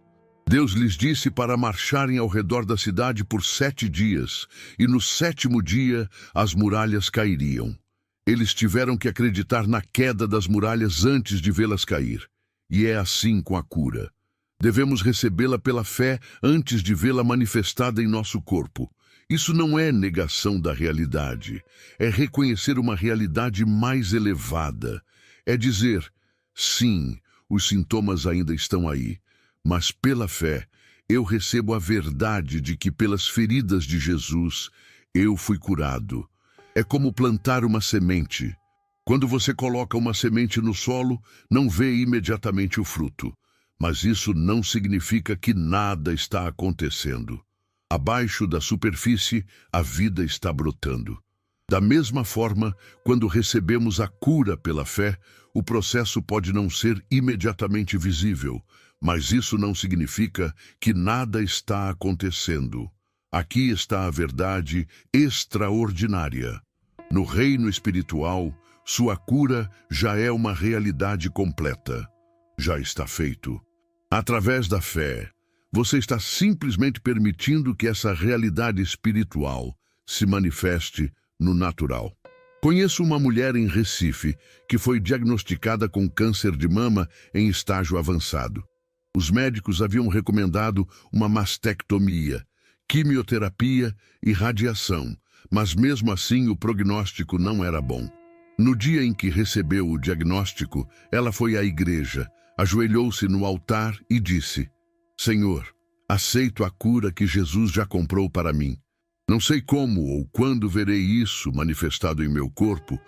Deus lhes disse para marcharem ao redor da cidade por 7 dias, e no 7º dia as muralhas cairiam. Eles tiveram que acreditar na queda das muralhas antes de vê-las cair. E é assim com a cura. Devemos recebê-la pela fé antes de vê-la manifestada em nosso corpo. Isso não é negação da realidade. É reconhecer uma realidade mais elevada. É dizer: sim, os sintomas ainda estão aí, mas pela fé eu recebo a verdade de que pelas feridas de Jesus eu fui curado. É como plantar uma semente. Quando você coloca uma semente no solo, não vê imediatamente o fruto. Mas isso não significa que nada está acontecendo. Abaixo da superfície, a vida está brotando. Da mesma forma, quando recebemos a cura pela fé, o processo pode não ser imediatamente visível, mas isso não significa que nada está acontecendo. Aqui está a verdade extraordinária. No reino espiritual, sua cura já é uma realidade completa. Já está feito. Através da fé, você está simplesmente permitindo que essa realidade espiritual se manifeste no natural. Conheço uma mulher em Recife que foi diagnosticada com câncer de mama em estágio avançado. Os médicos haviam recomendado uma mastectomia, quimioterapia e radiação, mas mesmo assim o prognóstico não era bom. No dia em que recebeu o diagnóstico, ela foi à igreja, ajoelhou-se no altar e disse: Senhor, aceito a cura que Jesus já comprou para mim. Não sei como ou quando verei isso manifestado em meu corpo,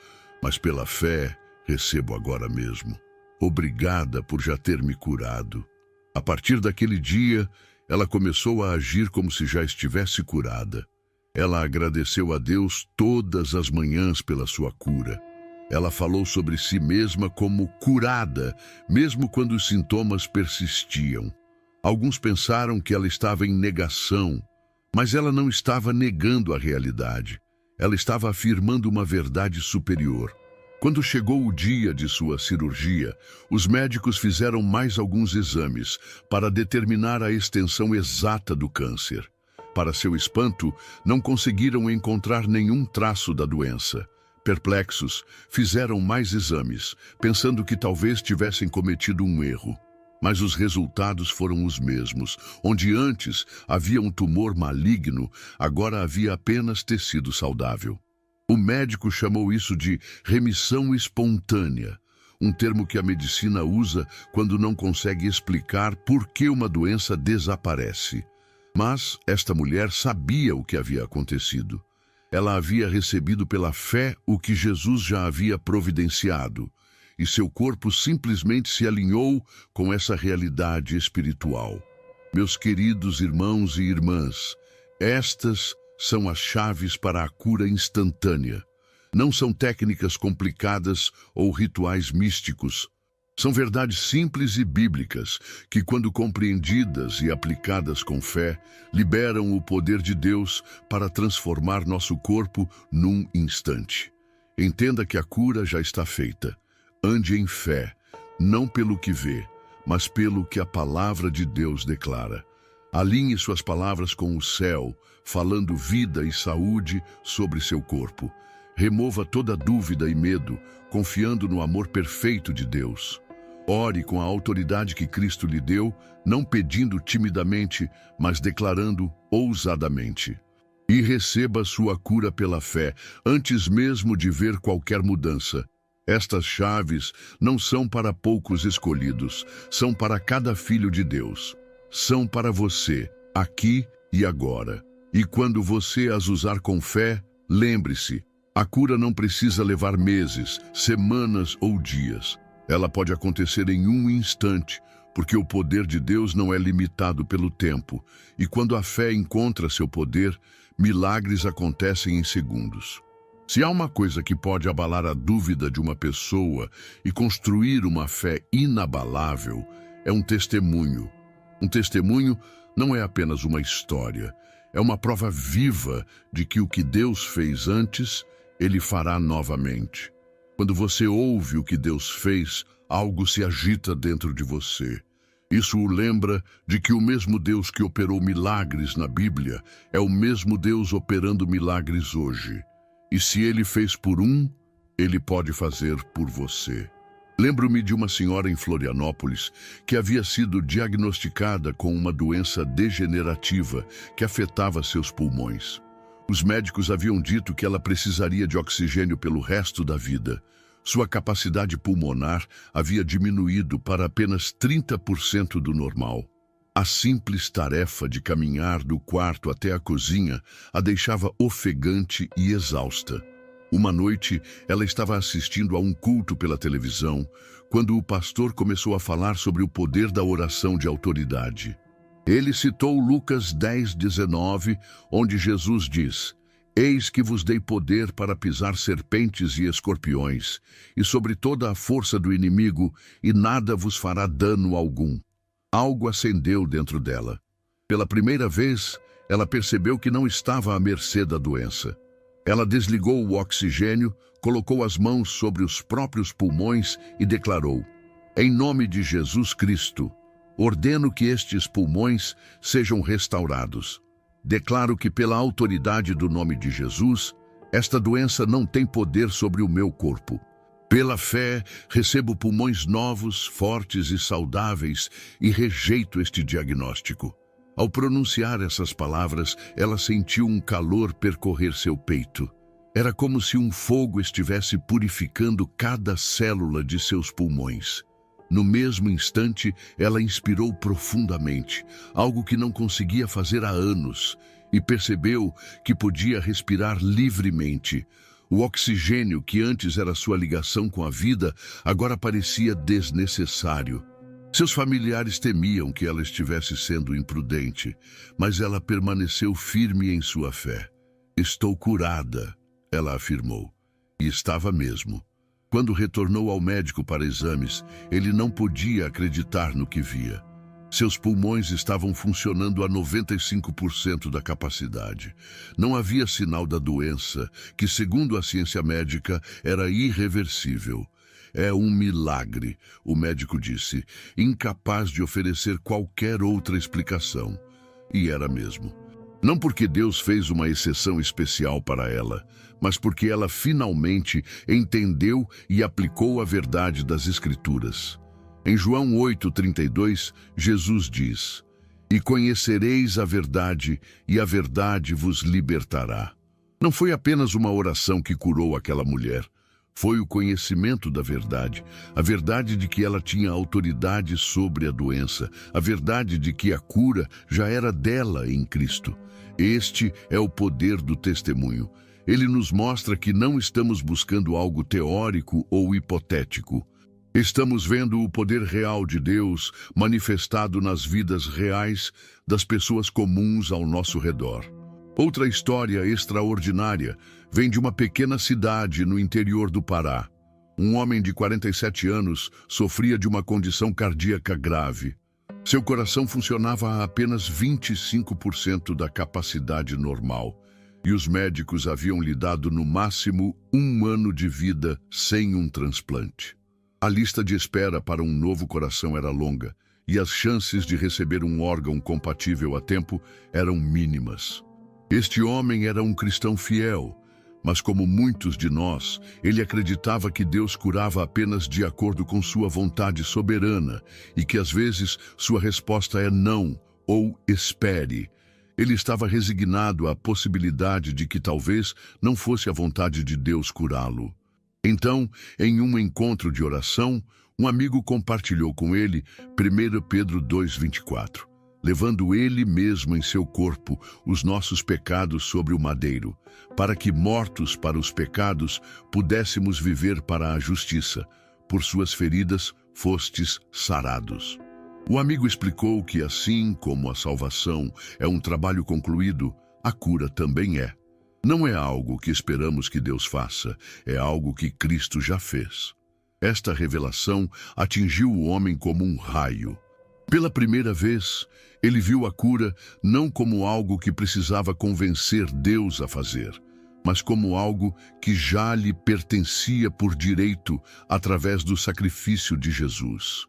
mas pela fé recebo agora mesmo. Obrigada por já ter me curado. A partir daquele dia, ela começou a agir como se já estivesse curada. Ela agradeceu a Deus todas as manhãs pela sua cura. Ela falou sobre si mesma como curada, mesmo quando os sintomas persistiam. Alguns pensaram que ela estava em negação, mas ela não estava negando a realidade. Ela estava afirmando uma verdade superior. Quando chegou o dia de sua cirurgia, os médicos fizeram mais alguns exames para determinar a extensão exata do câncer. Para seu espanto, não conseguiram encontrar nenhum traço da doença. Perplexos, fizeram mais exames, pensando que talvez tivessem cometido um erro. Mas os resultados foram os mesmos. Onde antes havia um tumor maligno, agora havia apenas tecido saudável. O médico chamou isso de remissão espontânea, um termo que a medicina usa quando não consegue explicar por que uma doença desaparece. Mas esta mulher sabia o que havia acontecido. Ela havia recebido pela fé o que Jesus já havia providenciado, e seu corpo simplesmente se alinhou com essa realidade espiritual. Meus queridos irmãos e irmãs, estas são as chaves para a cura instantânea. Não são técnicas complicadas ou rituais místicos. São verdades simples e bíblicas que, quando compreendidas e aplicadas com fé, liberam o poder de Deus para transformar nosso corpo num instante. Entenda que a cura já está feita. Ande em fé, não pelo que vê, mas pelo que a palavra de Deus declara. Alinhe suas palavras com o céu, falando vida e saúde sobre seu corpo. Remova toda dúvida e medo, confiando no amor perfeito de Deus. Ore com a autoridade que Cristo lhe deu, não pedindo timidamente, mas declarando ousadamente. E receba sua cura pela fé, antes mesmo de ver qualquer mudança. Estas chaves não são para poucos escolhidos, são para cada filho de Deus. São para você, aqui e agora. E quando você as usar com fé, lembre-se, a cura não precisa levar meses, semanas ou dias. Ela pode acontecer em um instante, porque o poder de Deus não é limitado pelo tempo. E quando a fé encontra seu poder, milagres acontecem em segundos. Se há uma coisa que pode abalar a dúvida de uma pessoa e construir uma fé inabalável, é um testemunho. Um testemunho não é apenas uma história, é uma prova viva de que o que Deus fez antes, Ele fará novamente. Quando você ouve o que Deus fez, algo se agita dentro de você. Isso o lembra de que o mesmo Deus que operou milagres na Bíblia é o mesmo Deus operando milagres hoje. E se Ele fez por um, Ele pode fazer por você. Lembro-me de uma senhora em Florianópolis que havia sido diagnosticada com uma doença degenerativa que afetava seus pulmões. Os médicos haviam dito que ela precisaria de oxigênio pelo resto da vida. Sua capacidade pulmonar havia diminuído para apenas 30% do normal. A simples tarefa de caminhar do quarto até a cozinha a deixava ofegante e exausta. Uma noite, ela estava assistindo a um culto pela televisão, quando o pastor começou a falar sobre o poder da oração de autoridade. Ele citou Lucas 10:19, onde Jesus diz: Eis que vos dei poder para pisar serpentes e escorpiões, e sobre toda a força do inimigo, e nada vos fará dano algum. Algo acendeu dentro dela. Pela primeira vez, ela percebeu que não estava à mercê da doença. Ela desligou o oxigênio, colocou as mãos sobre os próprios pulmões e declarou: Em nome de Jesus Cristo, ordeno que estes pulmões sejam restaurados. Declaro que pela autoridade do nome de Jesus, esta doença não tem poder sobre o meu corpo. Pela fé, recebo pulmões novos, fortes e saudáveis e rejeito este diagnóstico. Ao pronunciar essas palavras, ela sentiu um calor percorrer seu peito. Era como se um fogo estivesse purificando cada célula de seus pulmões. No mesmo instante, ela inspirou profundamente, algo que não conseguia fazer há anos, e percebeu que podia respirar livremente. O oxigênio, que antes era sua ligação com a vida, agora parecia desnecessário. Seus familiares temiam que ela estivesse sendo imprudente, mas ela permaneceu firme em sua fé. Estou curada, ela afirmou. E estava mesmo. Quando retornou ao médico para exames, ele não podia acreditar no que via. Seus pulmões estavam funcionando a 95% da capacidade. Não havia sinal da doença, que, segundo a ciência médica, era irreversível. É um milagre, o médico disse, incapaz de oferecer qualquer outra explicação. E era mesmo. Não porque Deus fez uma exceção especial para ela, mas porque ela finalmente entendeu e aplicou a verdade das Escrituras. Em João 8:32, Jesus diz: E conhecereis a verdade, e a verdade vos libertará. Não foi apenas uma oração que curou aquela mulher. Foi o conhecimento da verdade, a verdade de que ela tinha autoridade sobre a doença, a verdade de que a cura já era dela em Cristo. Este é o poder do testemunho. Ele nos mostra que não estamos buscando algo teórico ou hipotético. Estamos vendo o poder real de Deus manifestado nas vidas reais das pessoas comuns ao nosso redor. Outra história extraordinária vem de uma pequena cidade no interior do Pará. Um homem de 47 anos sofria de uma condição cardíaca grave. Seu coração funcionava a apenas 25% da capacidade normal, e os médicos haviam lhe dado no máximo 1 ano de vida sem um transplante. A lista de espera para um novo coração era longa, e as chances de receber um órgão compatível a tempo eram mínimas. Este homem era um cristão fiel, mas como muitos de nós, ele acreditava que Deus curava apenas de acordo com sua vontade soberana e que às vezes sua resposta é não ou espere. Ele estava resignado à possibilidade de que talvez não fosse a vontade de Deus curá-lo. Então, em um encontro de oração, um amigo compartilhou com ele 1 Pedro 2:24. Levando ele mesmo em seu corpo os nossos pecados sobre o madeiro, para que, mortos para os pecados, pudéssemos viver para a justiça. Por suas feridas fostes sarados. O amigo explicou que, assim como a salvação é um trabalho concluído, a cura também é. Não é algo que esperamos que Deus faça, é algo que Cristo já fez. Esta revelação atingiu o homem como um raio. Pela primeira vez, ele viu a cura não como algo que precisava convencer Deus a fazer, mas como algo que já lhe pertencia por direito através do sacrifício de Jesus.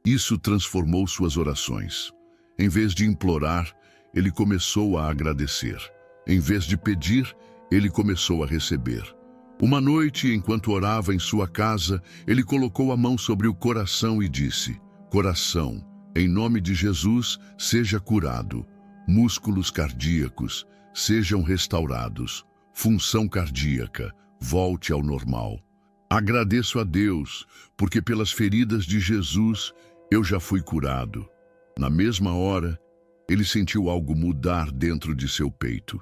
Isso transformou suas orações. Em vez de implorar, ele começou a agradecer. Em vez de pedir, ele começou a receber. Uma noite, enquanto orava em sua casa, ele colocou a mão sobre o coração e disse: Coração, em nome de Jesus, seja curado. Músculos cardíacos, sejam restaurados. Função cardíaca, volte ao normal. Agradeço a Deus, porque pelas feridas de Jesus, eu já fui curado. Na mesma hora, ele sentiu algo mudar dentro de seu peito.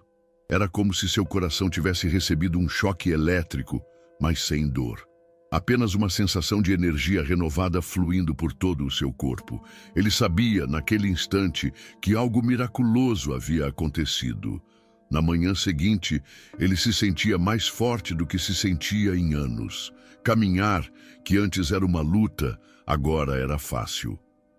Era como se seu coração tivesse recebido um choque elétrico, mas sem dor. Apenas uma sensação de energia renovada fluindo por todo o seu corpo. Ele sabia, naquele instante, que algo miraculoso havia acontecido. Na manhã seguinte, ele se sentia mais forte do que se sentia em anos. Caminhar, que antes era uma luta, agora era fácil.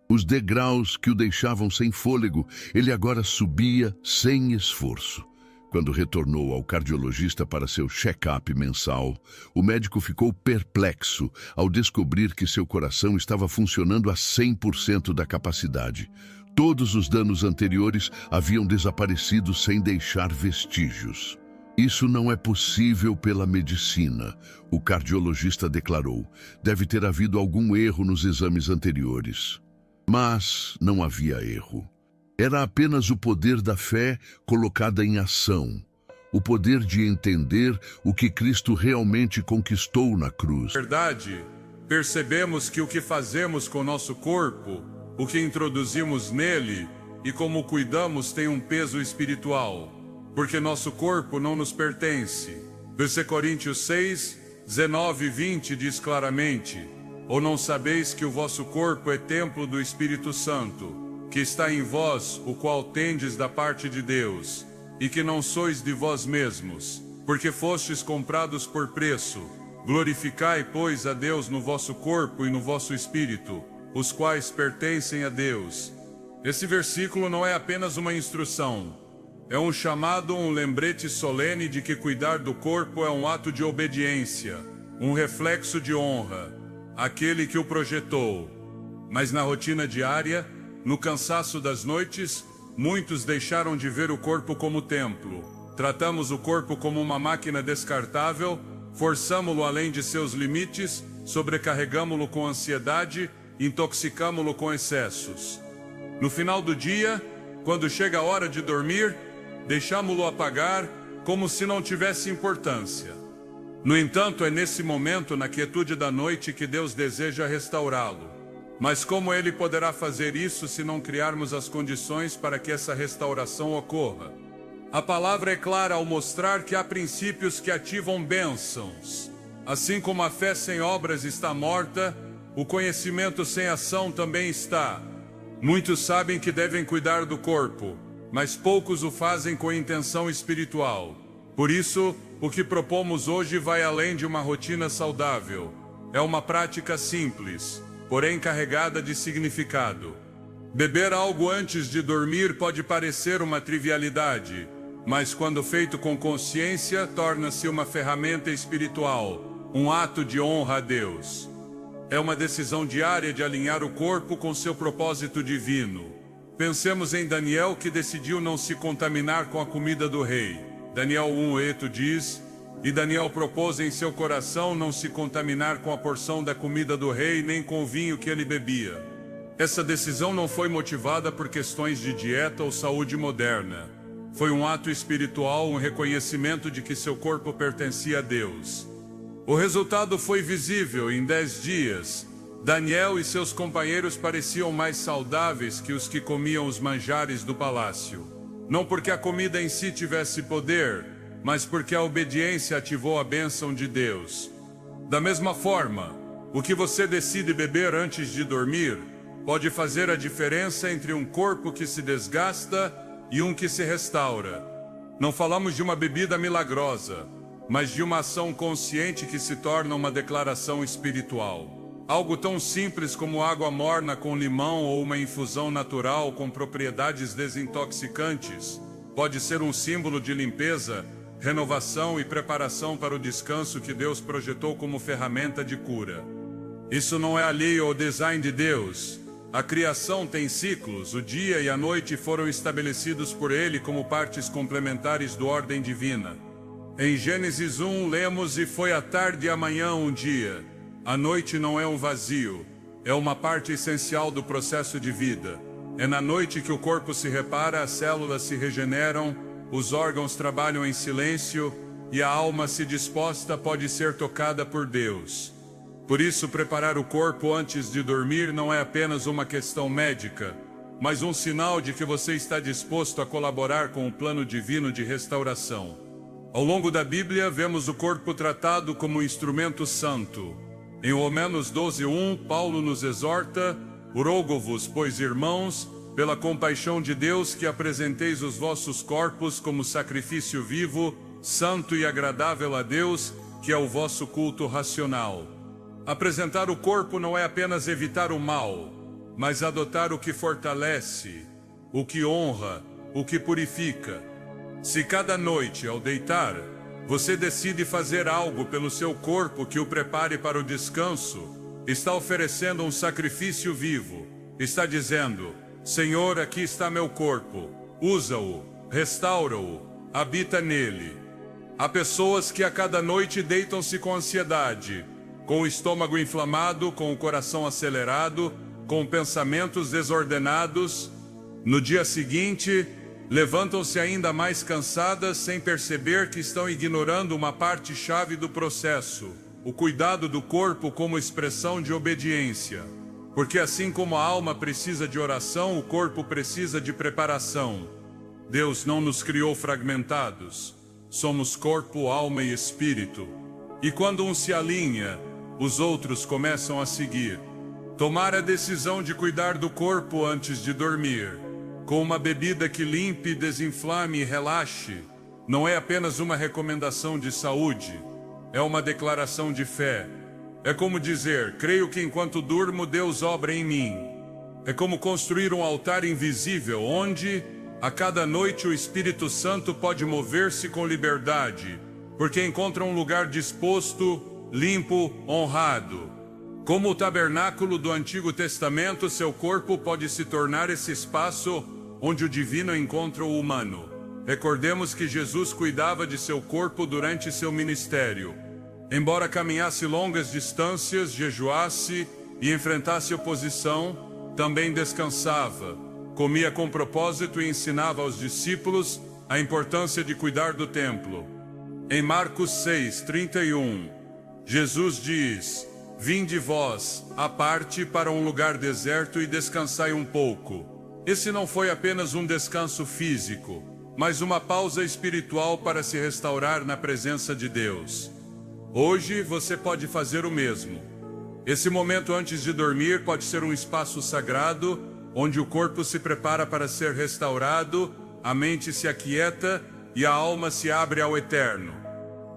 Os degraus que o deixavam sem fôlego, ele agora subia sem esforço. Quando retornou ao cardiologista para seu check-up mensal, o médico ficou perplexo ao descobrir que seu coração estava funcionando a 100% da capacidade. Todos os danos anteriores haviam desaparecido sem deixar vestígios. Isso não é possível pela medicina, o cardiologista declarou. Deve ter havido algum erro nos exames anteriores. Mas não havia erro. Era apenas o poder da fé colocada em ação. O poder de entender o que Cristo realmente conquistou na cruz. Na verdade, percebemos que o que fazemos com nosso corpo, o que introduzimos nele e como cuidamos tem um peso espiritual, porque nosso corpo não nos pertence. 1 Coríntios 6, 19 e 20 diz claramente: ou não sabeis que o vosso corpo é templo do Espírito Santo, que está em vós, o qual tendes da parte de Deus, e que não sois de vós mesmos, porque fostes comprados por preço. Glorificai, pois, a Deus no vosso corpo e no vosso espírito, os quais pertencem a Deus. Esse versículo não é apenas uma instrução, é um chamado, um lembrete solene de que cuidar do corpo é um ato de obediência, um reflexo de honra, àquele que o projetou. Mas na rotina diária, no cansaço das noites, muitos deixaram de ver o corpo como templo. Tratamos o corpo como uma máquina descartável, forçamo-lo além de seus limites, sobrecarregamo-lo com ansiedade, intoxicamo-lo com excessos. No final do dia, quando chega a hora de dormir, deixamo-lo apagar como se não tivesse importância. No entanto, é nesse momento, na quietude da noite, que Deus deseja restaurá-lo. Mas como Ele poderá fazer isso se não criarmos as condições para que essa restauração ocorra? A palavra é clara ao mostrar que há princípios que ativam bênçãos. Assim como a fé sem obras está morta, o conhecimento sem ação também está. Muitos sabem que devem cuidar do corpo, mas poucos o fazem com intenção espiritual. Por isso, o que propomos hoje vai além de uma rotina saudável. É uma prática simples, porém carregada de significado. Beber algo antes de dormir pode parecer uma trivialidade, mas quando feito com consciência, torna-se uma ferramenta espiritual, um ato de honra a Deus. É uma decisão diária de alinhar o corpo com seu propósito divino. Pensemos em Daniel, que decidiu não se contaminar com a comida do rei. Daniel 1:8 diz: e Daniel propôs em seu coração não se contaminar com a porção da comida do rei, nem com o vinho que ele bebia. Essa decisão não foi motivada por questões de dieta ou saúde moderna. Foi um ato espiritual, um reconhecimento de que seu corpo pertencia a Deus. O resultado foi visível. Em 10 dias, Daniel e seus companheiros pareciam mais saudáveis que os que comiam os manjares do palácio. Não porque a comida em si tivesse poder, mas porque a obediência ativou a bênção de Deus. Da mesma forma, o que você decide beber antes de dormir pode fazer a diferença entre um corpo que se desgasta e um que se restaura. Não falamos de uma bebida milagrosa, mas de uma ação consciente que se torna uma declaração espiritual. Algo tão simples como água morna com limão ou uma infusão natural com propriedades desintoxicantes pode ser um símbolo de limpeza, renovação e preparação para o descanso que Deus projetou como ferramenta de cura. Isso não é alheio ao design de Deus. A criação tem ciclos, o dia e a noite foram estabelecidos por Ele como partes complementares da ordem divina. Em Gênesis 1 lemos: e foi a tarde e a manhã um dia. A noite não é um vazio, é uma parte essencial do processo de vida. É na noite que o corpo se repara, as células se regeneram, os órgãos trabalham em silêncio e a alma, se disposta, pode ser tocada por Deus. Por isso, preparar o corpo antes de dormir não é apenas uma questão médica, mas um sinal de que você está disposto a colaborar com o plano divino de restauração. Ao longo da Bíblia, vemos o corpo tratado como um instrumento santo. Em Romanos 12:1, Paulo nos exorta: rogo-vos, pois, irmãos, pela compaixão de Deus, que apresenteis os vossos corpos como sacrifício vivo, santo e agradável a Deus, que é o vosso culto racional. Apresentar o corpo não é apenas evitar o mal, mas adotar o que fortalece, o que honra, o que purifica. Se cada noite, ao deitar, você decide fazer algo pelo seu corpo que o prepare para o descanso, está oferecendo um sacrifício vivo. Está dizendo: Senhor, aqui está meu corpo, usa-o, restaura-o, habita nele. Há pessoas que a cada noite deitam-se com ansiedade, com o estômago inflamado, com o coração acelerado, com pensamentos desordenados. No dia seguinte, levantam-se ainda mais cansadas, sem perceber que estão ignorando uma parte chave do processo: o cuidado do corpo como expressão de obediência. Porque assim como a alma precisa de oração, o corpo precisa de preparação. Deus não nos criou fragmentados. Somos corpo, alma e espírito. E quando um se alinha, os outros começam a seguir. Tomar a decisão de cuidar do corpo antes de dormir, com uma bebida que limpe, desinflame e relaxe, não é apenas uma recomendação de saúde, é uma declaração de fé. É como dizer: creio que enquanto durmo, Deus obra em mim. É como construir um altar invisível, onde, a cada noite, o Espírito Santo pode mover-se com liberdade, porque encontra um lugar disposto, limpo, honrado. Como o tabernáculo do Antigo Testamento, seu corpo pode se tornar esse espaço onde o divino encontra o humano. Recordemos que Jesus cuidava de seu corpo durante seu ministério. Embora caminhasse longas distâncias, jejuasse e enfrentasse oposição, também descansava, comia com propósito e ensinava aos discípulos a importância de cuidar do templo. Em Marcos 6:31, Jesus diz: vinde vós, à parte, para um lugar deserto e descansai um pouco. Esse não foi apenas um descanso físico, mas uma pausa espiritual para se restaurar na presença de Deus. Hoje você pode fazer o mesmo. Esse momento antes de dormir pode ser um espaço sagrado, onde o corpo se prepara para ser restaurado, a mente se aquieta e a alma se abre ao eterno.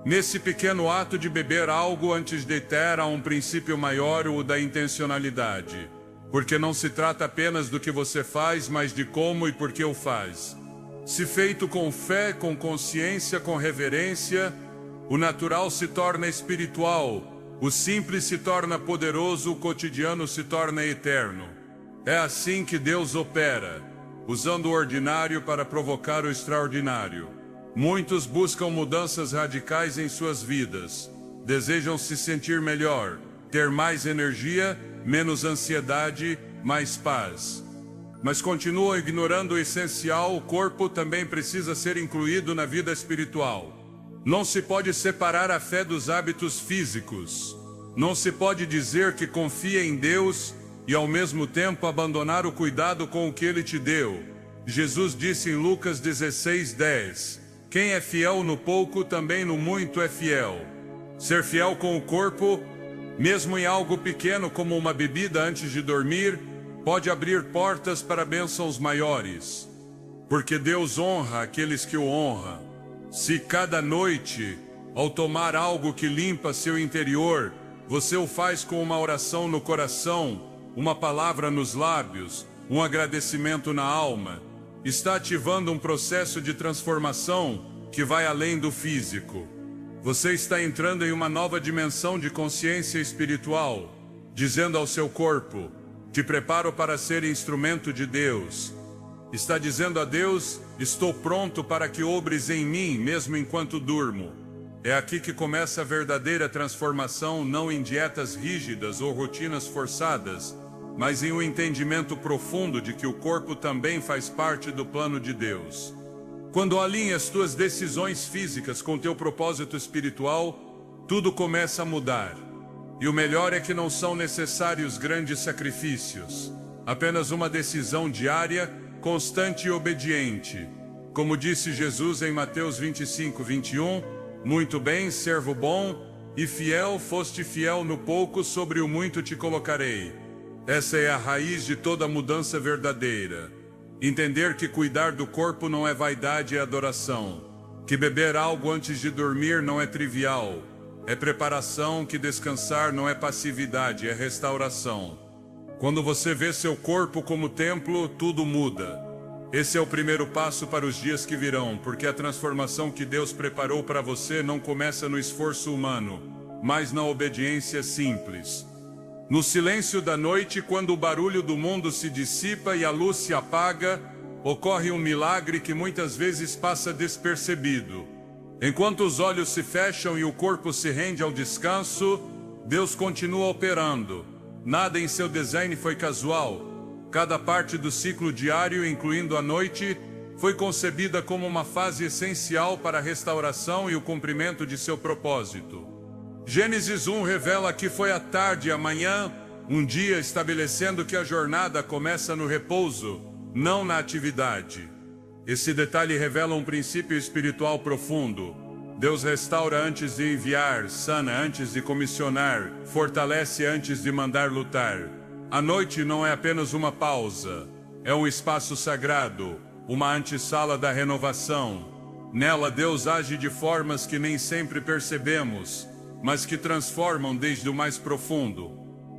Nesse pequeno ato de beber algo antes de deitar, há um princípio maior, o da intencionalidade. Porque não se trata apenas do que você faz, mas de como e por que o faz. Se feito com fé, com consciência, com reverência, o natural se torna espiritual, o simples se torna poderoso, o cotidiano se torna eterno. É assim que Deus opera, usando o ordinário para provocar o extraordinário. Muitos buscam mudanças radicais em suas vidas. Desejam se sentir melhor, ter mais energia, menos ansiedade, mais paz. Mas continuam ignorando o essencial: o corpo também precisa ser incluído na vida espiritual. Não se pode separar a fé dos hábitos físicos. Não se pode dizer que confia em Deus e ao mesmo tempo abandonar o cuidado com o que Ele te deu. Jesus disse em Lucas 16:10, quem é fiel no pouco, também no muito é fiel. Ser fiel com o corpo, mesmo em algo pequeno como uma bebida antes de dormir, pode abrir portas para bênçãos maiores. Porque Deus honra aqueles que o honram. Se cada noite, ao tomar algo que limpa seu interior, você o faz com uma oração no coração, uma palavra nos lábios, um agradecimento na alma, está ativando um processo de transformação que vai além do físico. Você está entrando em uma nova dimensão de consciência espiritual, dizendo ao seu corpo: te preparo para ser instrumento de Deus. Está dizendo a Deus: estou pronto para que obres em mim, mesmo enquanto durmo. É aqui que começa a verdadeira transformação, não em dietas rígidas ou rotinas forçadas, mas em um entendimento profundo de que o corpo também faz parte do plano de Deus. Quando alinhas tuas decisões físicas com teu propósito espiritual, tudo começa a mudar. E o melhor é que não são necessários grandes sacrifícios. apenas uma decisão diária, constante e obediente. Como disse Jesus em Mateus 25:21, muito bem, servo bom e fiel, foste fiel no pouco, sobre o muito te colocarei. Essa é a raiz de toda mudança verdadeira. Entender que cuidar do corpo não é vaidade, é adoração. Que beber algo antes de dormir não é trivial, é preparação. Que descansar não é passividade, é restauração. Quando você vê seu corpo como templo, tudo muda. Esse é o primeiro passo para os dias que virão, porque a transformação que Deus preparou para você não começa no esforço humano, mas na obediência simples. No silêncio da noite, quando o barulho do mundo se dissipa e a luz se apaga, ocorre um milagre que muitas vezes passa despercebido. Enquanto os olhos se fecham e o corpo se rende ao descanso, Deus continua operando. Nada em seu design foi casual. Cada parte do ciclo diário, incluindo a noite, foi concebida como uma fase essencial para a restauração e o cumprimento de seu propósito. Gênesis 1 revela que foi a tarde e a manhã, um dia, estabelecendo que a jornada começa no repouso, não na atividade. Esse detalhe revela um princípio espiritual profundo. Deus restaura antes de enviar, sana antes de comissionar, fortalece antes de mandar lutar. A noite não é apenas uma pausa, é um espaço sagrado, uma antessala da renovação. Nela Deus age de formas que nem sempre percebemos, mas que transformam desde o mais profundo.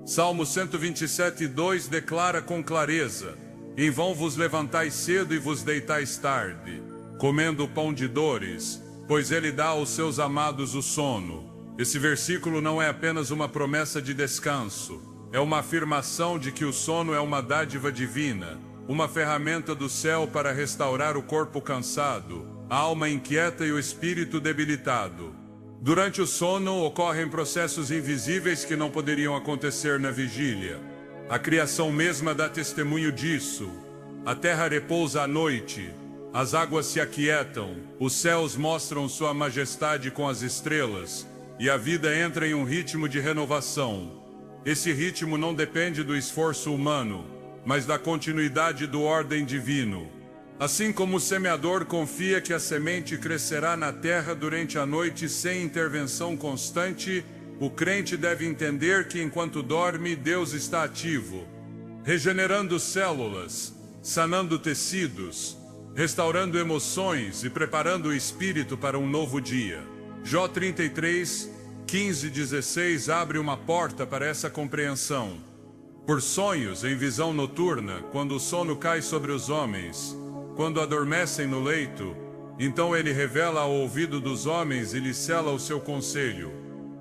Salmo 127:2 declara com clareza: em vão vos levantais cedo e vos deitais tarde, comendo o pão de dores, pois ele dá aos seus amados o sono. Esse versículo não é apenas uma promessa de descanso, é uma afirmação de que o sono é uma dádiva divina, uma ferramenta do céu para restaurar o corpo cansado, a alma inquieta e o espírito debilitado. Durante o sono ocorrem processos invisíveis que não poderiam acontecer na vigília. A criação mesma dá testemunho disso. A terra repousa à noite, as águas se aquietam, os céus mostram sua majestade com as estrelas, e a vida entra em um ritmo de renovação. Esse ritmo não depende do esforço humano, mas da continuidade do ordem divino. Assim como o semeador confia que a semente crescerá na terra durante a noite sem intervenção constante, o crente deve entender que enquanto dorme, Deus está ativo, regenerando células, sanando tecidos, restaurando emoções e preparando o espírito para um novo dia. Jó 33:15-16 abre uma porta para essa compreensão. Por sonhos em visão noturna, quando o sono cai sobre os homens, quando adormecem no leito, então ele revela ao ouvido dos homens e lhes cela o seu conselho.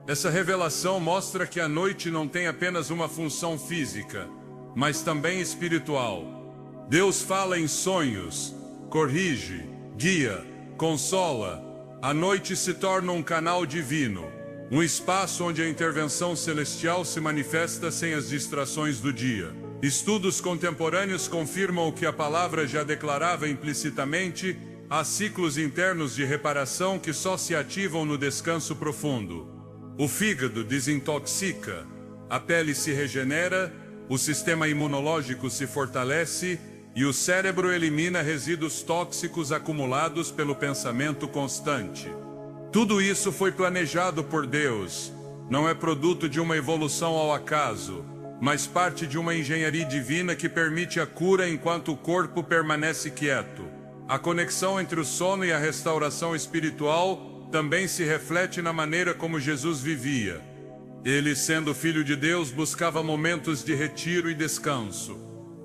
Essa revelação mostra que a noite não tem apenas uma função física, mas também espiritual. Deus fala em sonhos, corrige, guia, consola. A noite se torna um canal divino, um espaço onde a intervenção celestial se manifesta sem as distrações do dia. Estudos contemporâneos confirmam o que a palavra já declarava implicitamente: há ciclos internos de reparação que só se ativam no descanso profundo. O fígado desintoxica, a pele se regenera, o sistema imunológico se fortalece e o cérebro elimina resíduos tóxicos acumulados pelo pensamento constante. Tudo isso foi planejado por Deus, não é produto de uma evolução ao acaso, mas parte de uma engenharia divina que permite a cura enquanto o corpo permanece quieto. A conexão entre o sono e a restauração espiritual também se reflete na maneira como Jesus vivia. Ele, sendo filho de Deus, buscava momentos de retiro e descanso.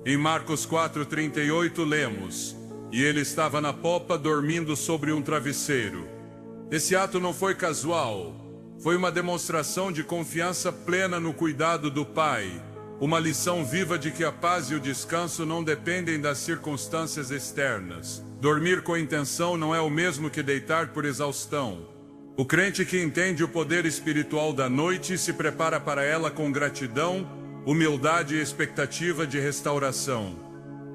Em Marcos 4:38 lemos: e ele estava na popa dormindo sobre um travesseiro. Esse ato não foi casual, foi uma demonstração de confiança plena no cuidado do Pai, uma lição viva de que a paz e o descanso não dependem das circunstâncias externas. Dormir com intenção não é o mesmo que deitar por exaustão. O crente que entende o poder espiritual da noite se prepara para ela com gratidão, humildade e expectativa de restauração.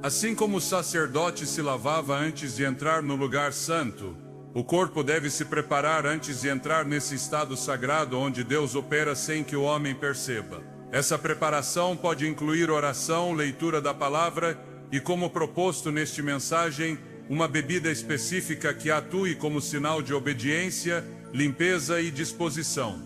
Assim como o sacerdote se lavava antes de entrar no lugar santo, o corpo deve se preparar antes de entrar nesse estado sagrado onde Deus opera sem que o homem perceba. Essa preparação pode incluir oração, leitura da palavra e, como proposto neste mensagem, uma bebida específica que atue como sinal de obediência, limpeza e disposição.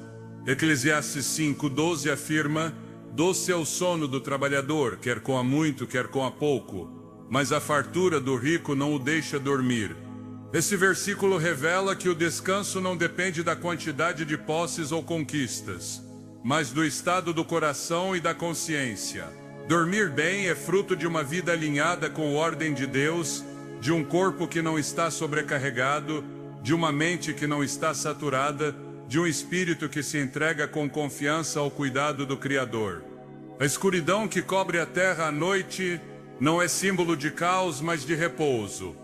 Eclesiastes 5:12 afirma: doce é o sono do trabalhador, quer coma muito, quer coma pouco, mas a fartura do rico não o deixa dormir. Esse versículo revela que o descanso não depende da quantidade de posses ou conquistas, mas do estado do coração e da consciência. Dormir bem é fruto de uma vida alinhada com a ordem de Deus, de um corpo que não está sobrecarregado, de uma mente que não está saturada, de um espírito que se entrega com confiança ao cuidado do Criador. A escuridão que cobre a terra à noite não é símbolo de caos, mas de repouso.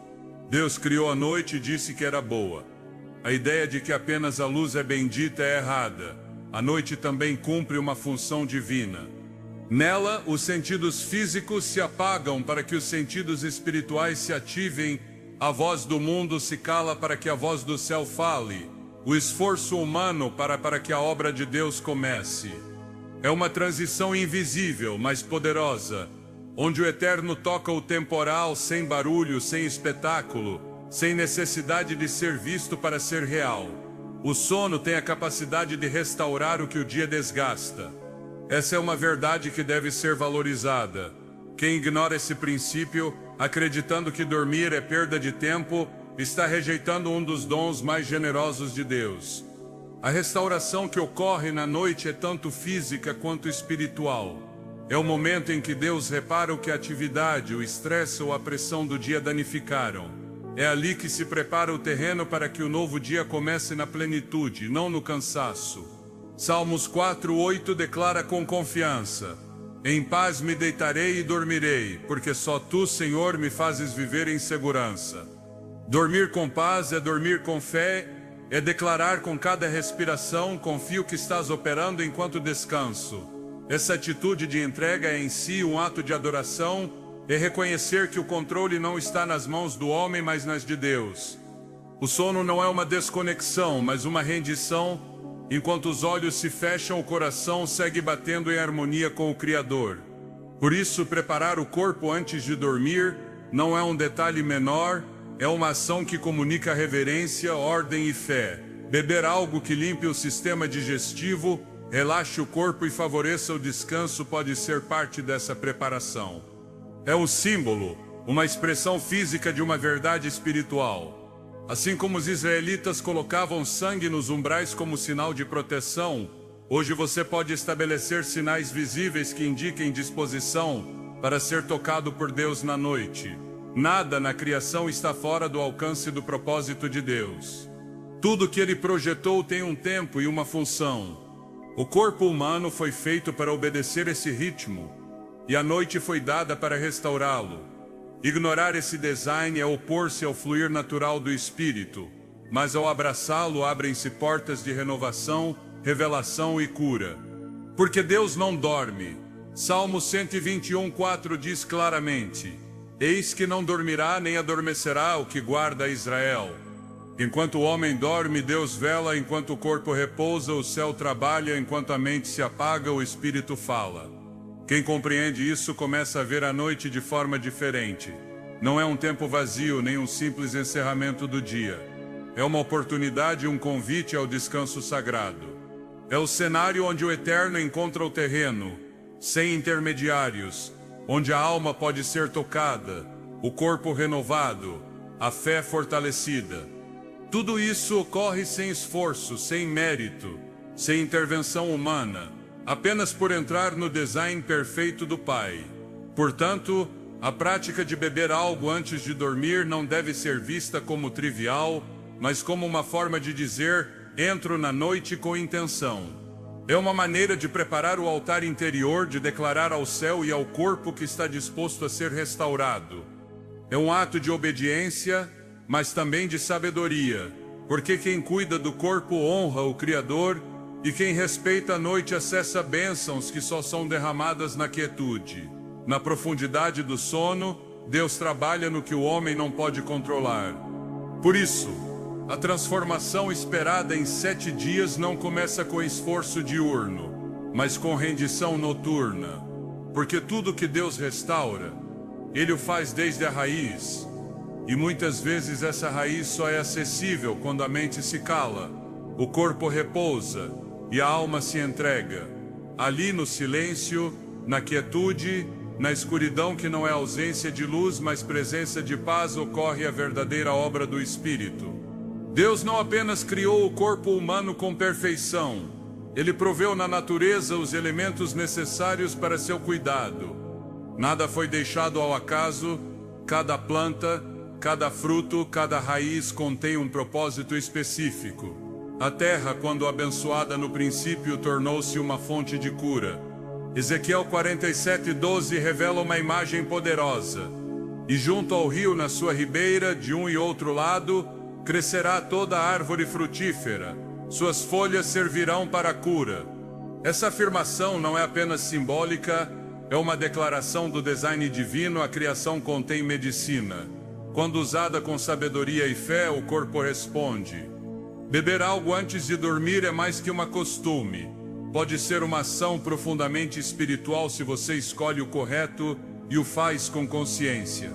Deus criou a noite e disse que era boa. A ideia de que apenas a luz é bendita é errada. A noite também cumpre uma função divina. Nela, os sentidos físicos se apagam para que os sentidos espirituais se ativem, a voz do mundo se cala para que a voz do céu fale, o esforço humano para que a obra de Deus comece. É uma transição invisível, mas poderosa, onde o eterno toca o temporal sem barulho, sem espetáculo, sem necessidade de ser visto para ser real. O sono tem a capacidade de restaurar o que o dia desgasta. Essa é uma verdade que deve ser valorizada. Quem ignora esse princípio, acreditando que dormir é perda de tempo, está rejeitando um dos dons mais generosos de Deus. A restauração que ocorre na noite é tanto física quanto espiritual. É o momento em que Deus repara o que a atividade, o estresse ou a pressão do dia danificaram. É ali que se prepara o terreno para que o novo dia comece na plenitude, não no cansaço. Salmos 4:8 declara com confiança: em paz me deitarei e dormirei, porque só tu, Senhor, me fazes viver em segurança. Dormir com paz é dormir com fé, é declarar com cada respiração: confio que estás operando enquanto descanso. Essa atitude de entrega é em si um ato de adoração, é reconhecer que o controle não está nas mãos do homem, mas nas de Deus. O sono não é uma desconexão, mas uma rendição. Enquanto os olhos se fecham, o coração segue batendo em harmonia com o Criador. Por isso, preparar o corpo antes de dormir não é um detalhe menor, é uma ação que comunica reverência, ordem e fé. Beber algo que limpe o sistema digestivo, relaxe o corpo e favoreça o descanso pode ser parte dessa preparação. É um símbolo, uma expressão física de uma verdade espiritual. Assim como os israelitas colocavam sangue nos umbrais como sinal de proteção, hoje você pode estabelecer sinais visíveis que indiquem disposição para ser tocado por Deus na noite. Nada na criação está fora do alcance do propósito de Deus. Tudo que Ele projetou tem um tempo e uma função. O corpo humano foi feito para obedecer esse ritmo, e a noite foi dada para restaurá-lo. Ignorar esse design é opor-se ao fluir natural do Espírito, mas ao abraçá-lo abrem-se portas de renovação, revelação e cura. Porque Deus não dorme. Salmo 121:4 diz claramente: eis que não dormirá nem adormecerá o que guarda Israel. Enquanto o homem dorme, Deus vela, enquanto o corpo repousa, o céu trabalha, enquanto a mente se apaga, o espírito fala. Quem compreende isso começa a ver a noite de forma diferente. Não é um tempo vazio, nem um simples encerramento do dia. É uma oportunidade e um convite ao descanso sagrado. É o cenário onde o eterno encontra o terreno, sem intermediários, onde a alma pode ser tocada, o corpo renovado, a fé fortalecida. Tudo isso ocorre sem esforço, sem mérito, sem intervenção humana, apenas por entrar no design perfeito do Pai. Portanto, a prática de beber algo antes de dormir não deve ser vista como trivial, mas como uma forma de dizer: entro na noite com intenção. É uma maneira de preparar o altar interior, de declarar ao céu e ao corpo que está disposto a ser restaurado. É um ato de obediência, mas também de sabedoria, porque quem cuida do corpo honra o Criador, e quem respeita a noite acessa bênçãos que só são derramadas na quietude. Na profundidade do sono, Deus trabalha no que o homem não pode controlar. Por isso, a transformação esperada em 7 dias não começa com esforço diurno, mas com rendição noturna. Porque tudo que Deus restaura, Ele o faz desde a raiz. E muitas vezes essa raiz só é acessível quando a mente se cala, o corpo repousa e a alma se entrega. Ali no silêncio, na quietude, na escuridão que não é ausência de luz, mas presença de paz, ocorre a verdadeira obra do Espírito. Deus não apenas criou o corpo humano com perfeição, Ele proveu na natureza os elementos necessários para seu cuidado. Nada foi deixado ao acaso, cada planta, cada fruto, cada raiz contém um propósito específico. A terra, quando abençoada no princípio, tornou-se uma fonte de cura. Ezequiel 47:12 revela uma imagem poderosa. E junto ao rio, na sua ribeira, de um e outro lado, crescerá toda árvore frutífera. Suas folhas servirão para a cura. Essa afirmação não é apenas simbólica, é uma declaração do design divino. A criação contém medicina. Quando usada com sabedoria e fé, o corpo responde. Beber algo antes de dormir é mais que um costume. Pode ser uma ação profundamente espiritual se você escolhe o correto e o faz com consciência.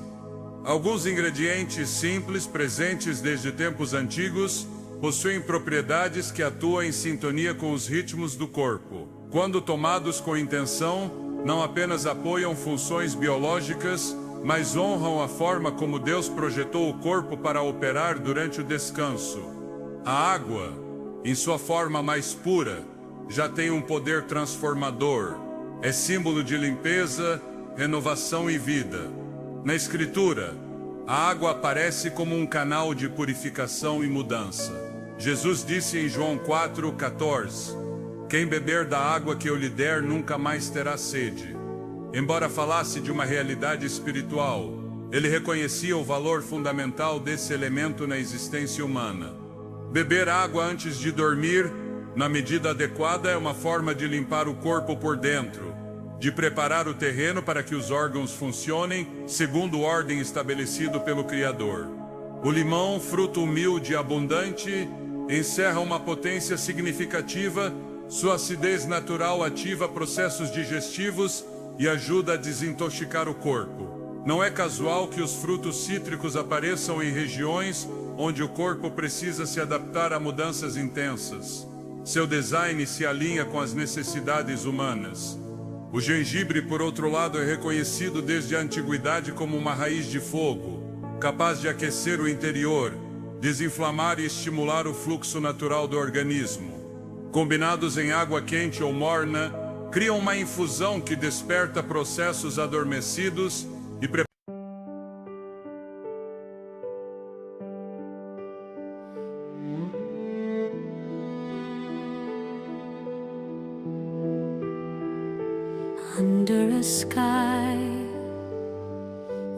Alguns ingredientes simples, presentes desde tempos antigos, possuem propriedades que atuam em sintonia com os ritmos do corpo. Quando tomados com intenção, não apenas apoiam funções biológicas, mas honram a forma como Deus projetou o corpo para operar durante o descanso. A água, em sua forma mais pura, já tem um poder transformador. É símbolo de limpeza, renovação e vida. Na Escritura, a água aparece como um canal de purificação e mudança. Jesus disse em João 4:14, quem beber da água que eu lhe der nunca mais terá sede. Embora falasse de uma realidade espiritual, ele reconhecia o valor fundamental desse elemento na existência humana. Beber água antes de dormir, na medida adequada, é uma forma de limpar o corpo por dentro, de preparar o terreno para que os órgãos funcionem segundo ordem estabelecido pelo Criador. O limão, fruto humilde e abundante, encerra uma potência significativa. Sua acidez natural ativa processos digestivos e ajuda a desintoxicar o corpo. Não é casual que os frutos cítricos apareçam em regiões onde o corpo precisa se adaptar a mudanças intensas. Seu design se alinha com as necessidades humanas. O gengibre, por outro lado, é reconhecido desde a antiguidade como uma raiz de fogo, capaz de aquecer o interior, desinflamar e estimular o fluxo natural do organismo. Combinados em água quente ou morna, criam uma infusão que desperta processos adormecidos e prepara. Under a sky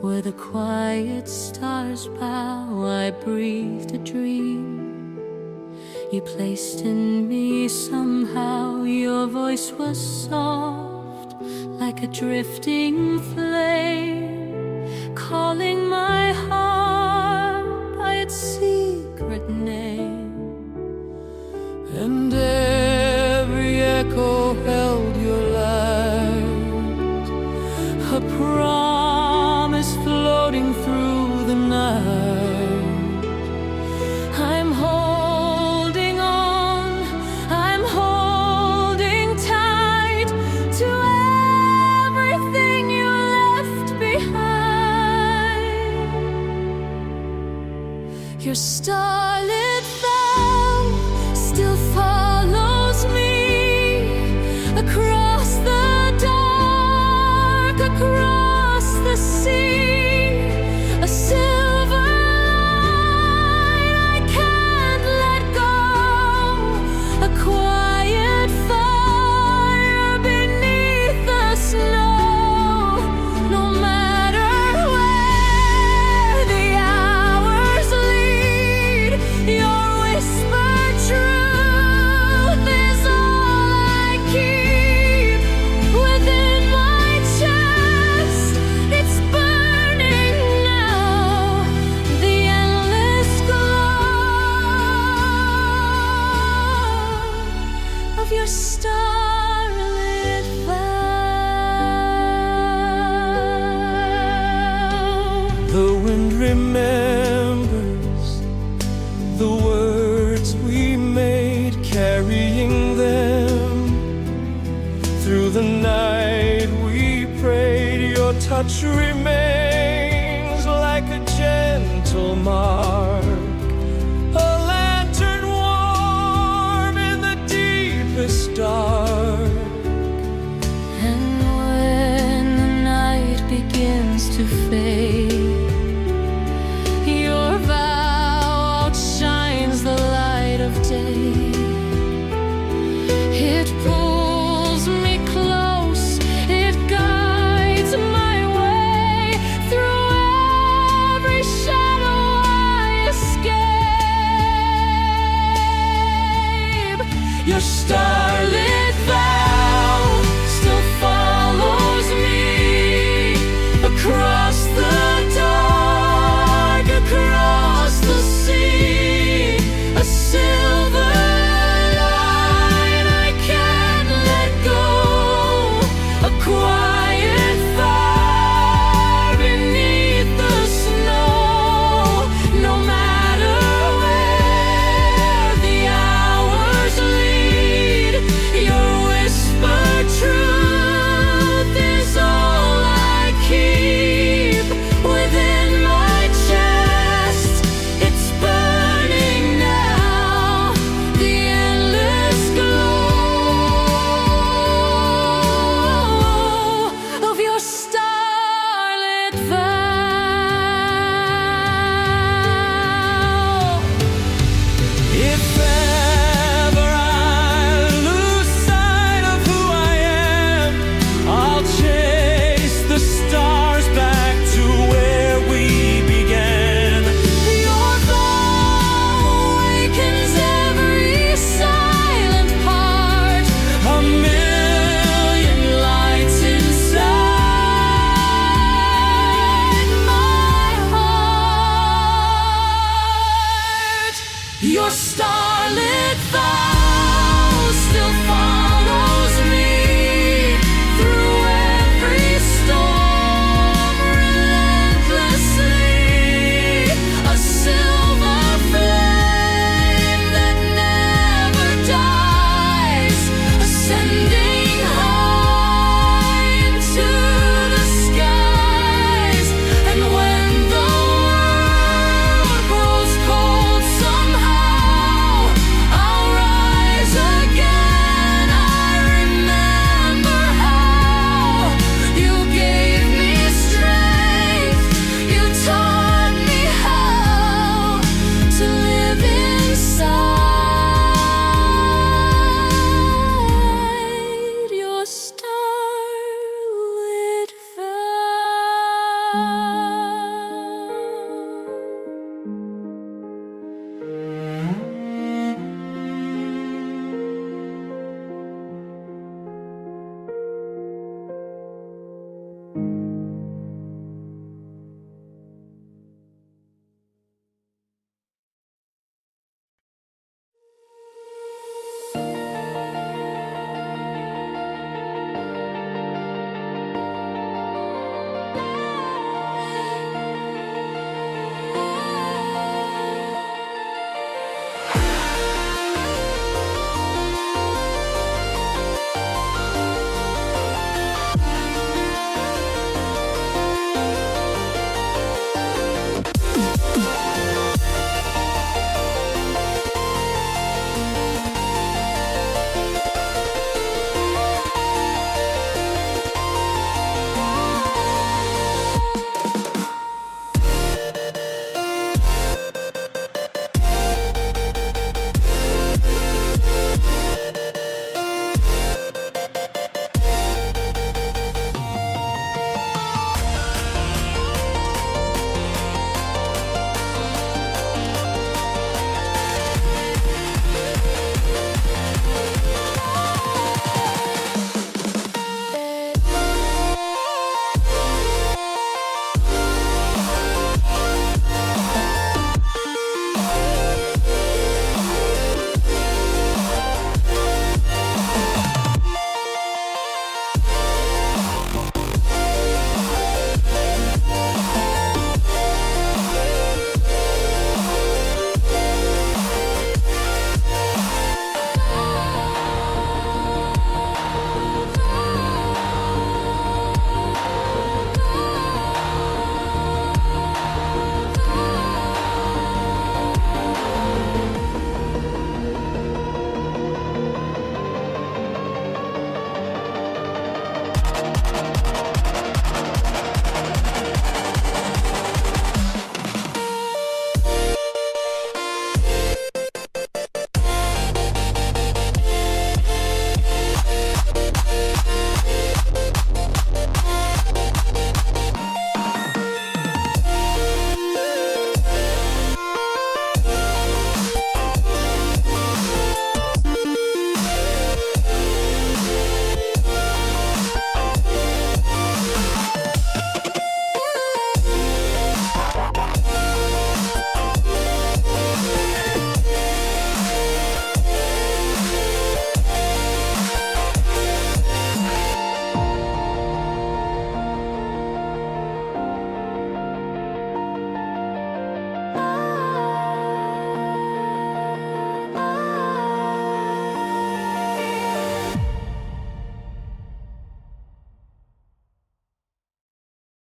where the quiet stars bow, I breathed a dream. You placed in me somehow. Your voice was soft, like a drifting flame, calling my heart by its secret name. And every echo held your light, a promise floating through the night. I'm holding on, I'm holding tight to everything you left behind. Your starlit vow still follows me across the dark, across the sea, a silver line I can't let go, a quiet fire beneath the snow. No matter where the hours lead, your whispered truth is all I keep within my chest. It's burning now, the endless glow of your starlit touch remains like a gentle mark, a lantern warm in the deepest dark.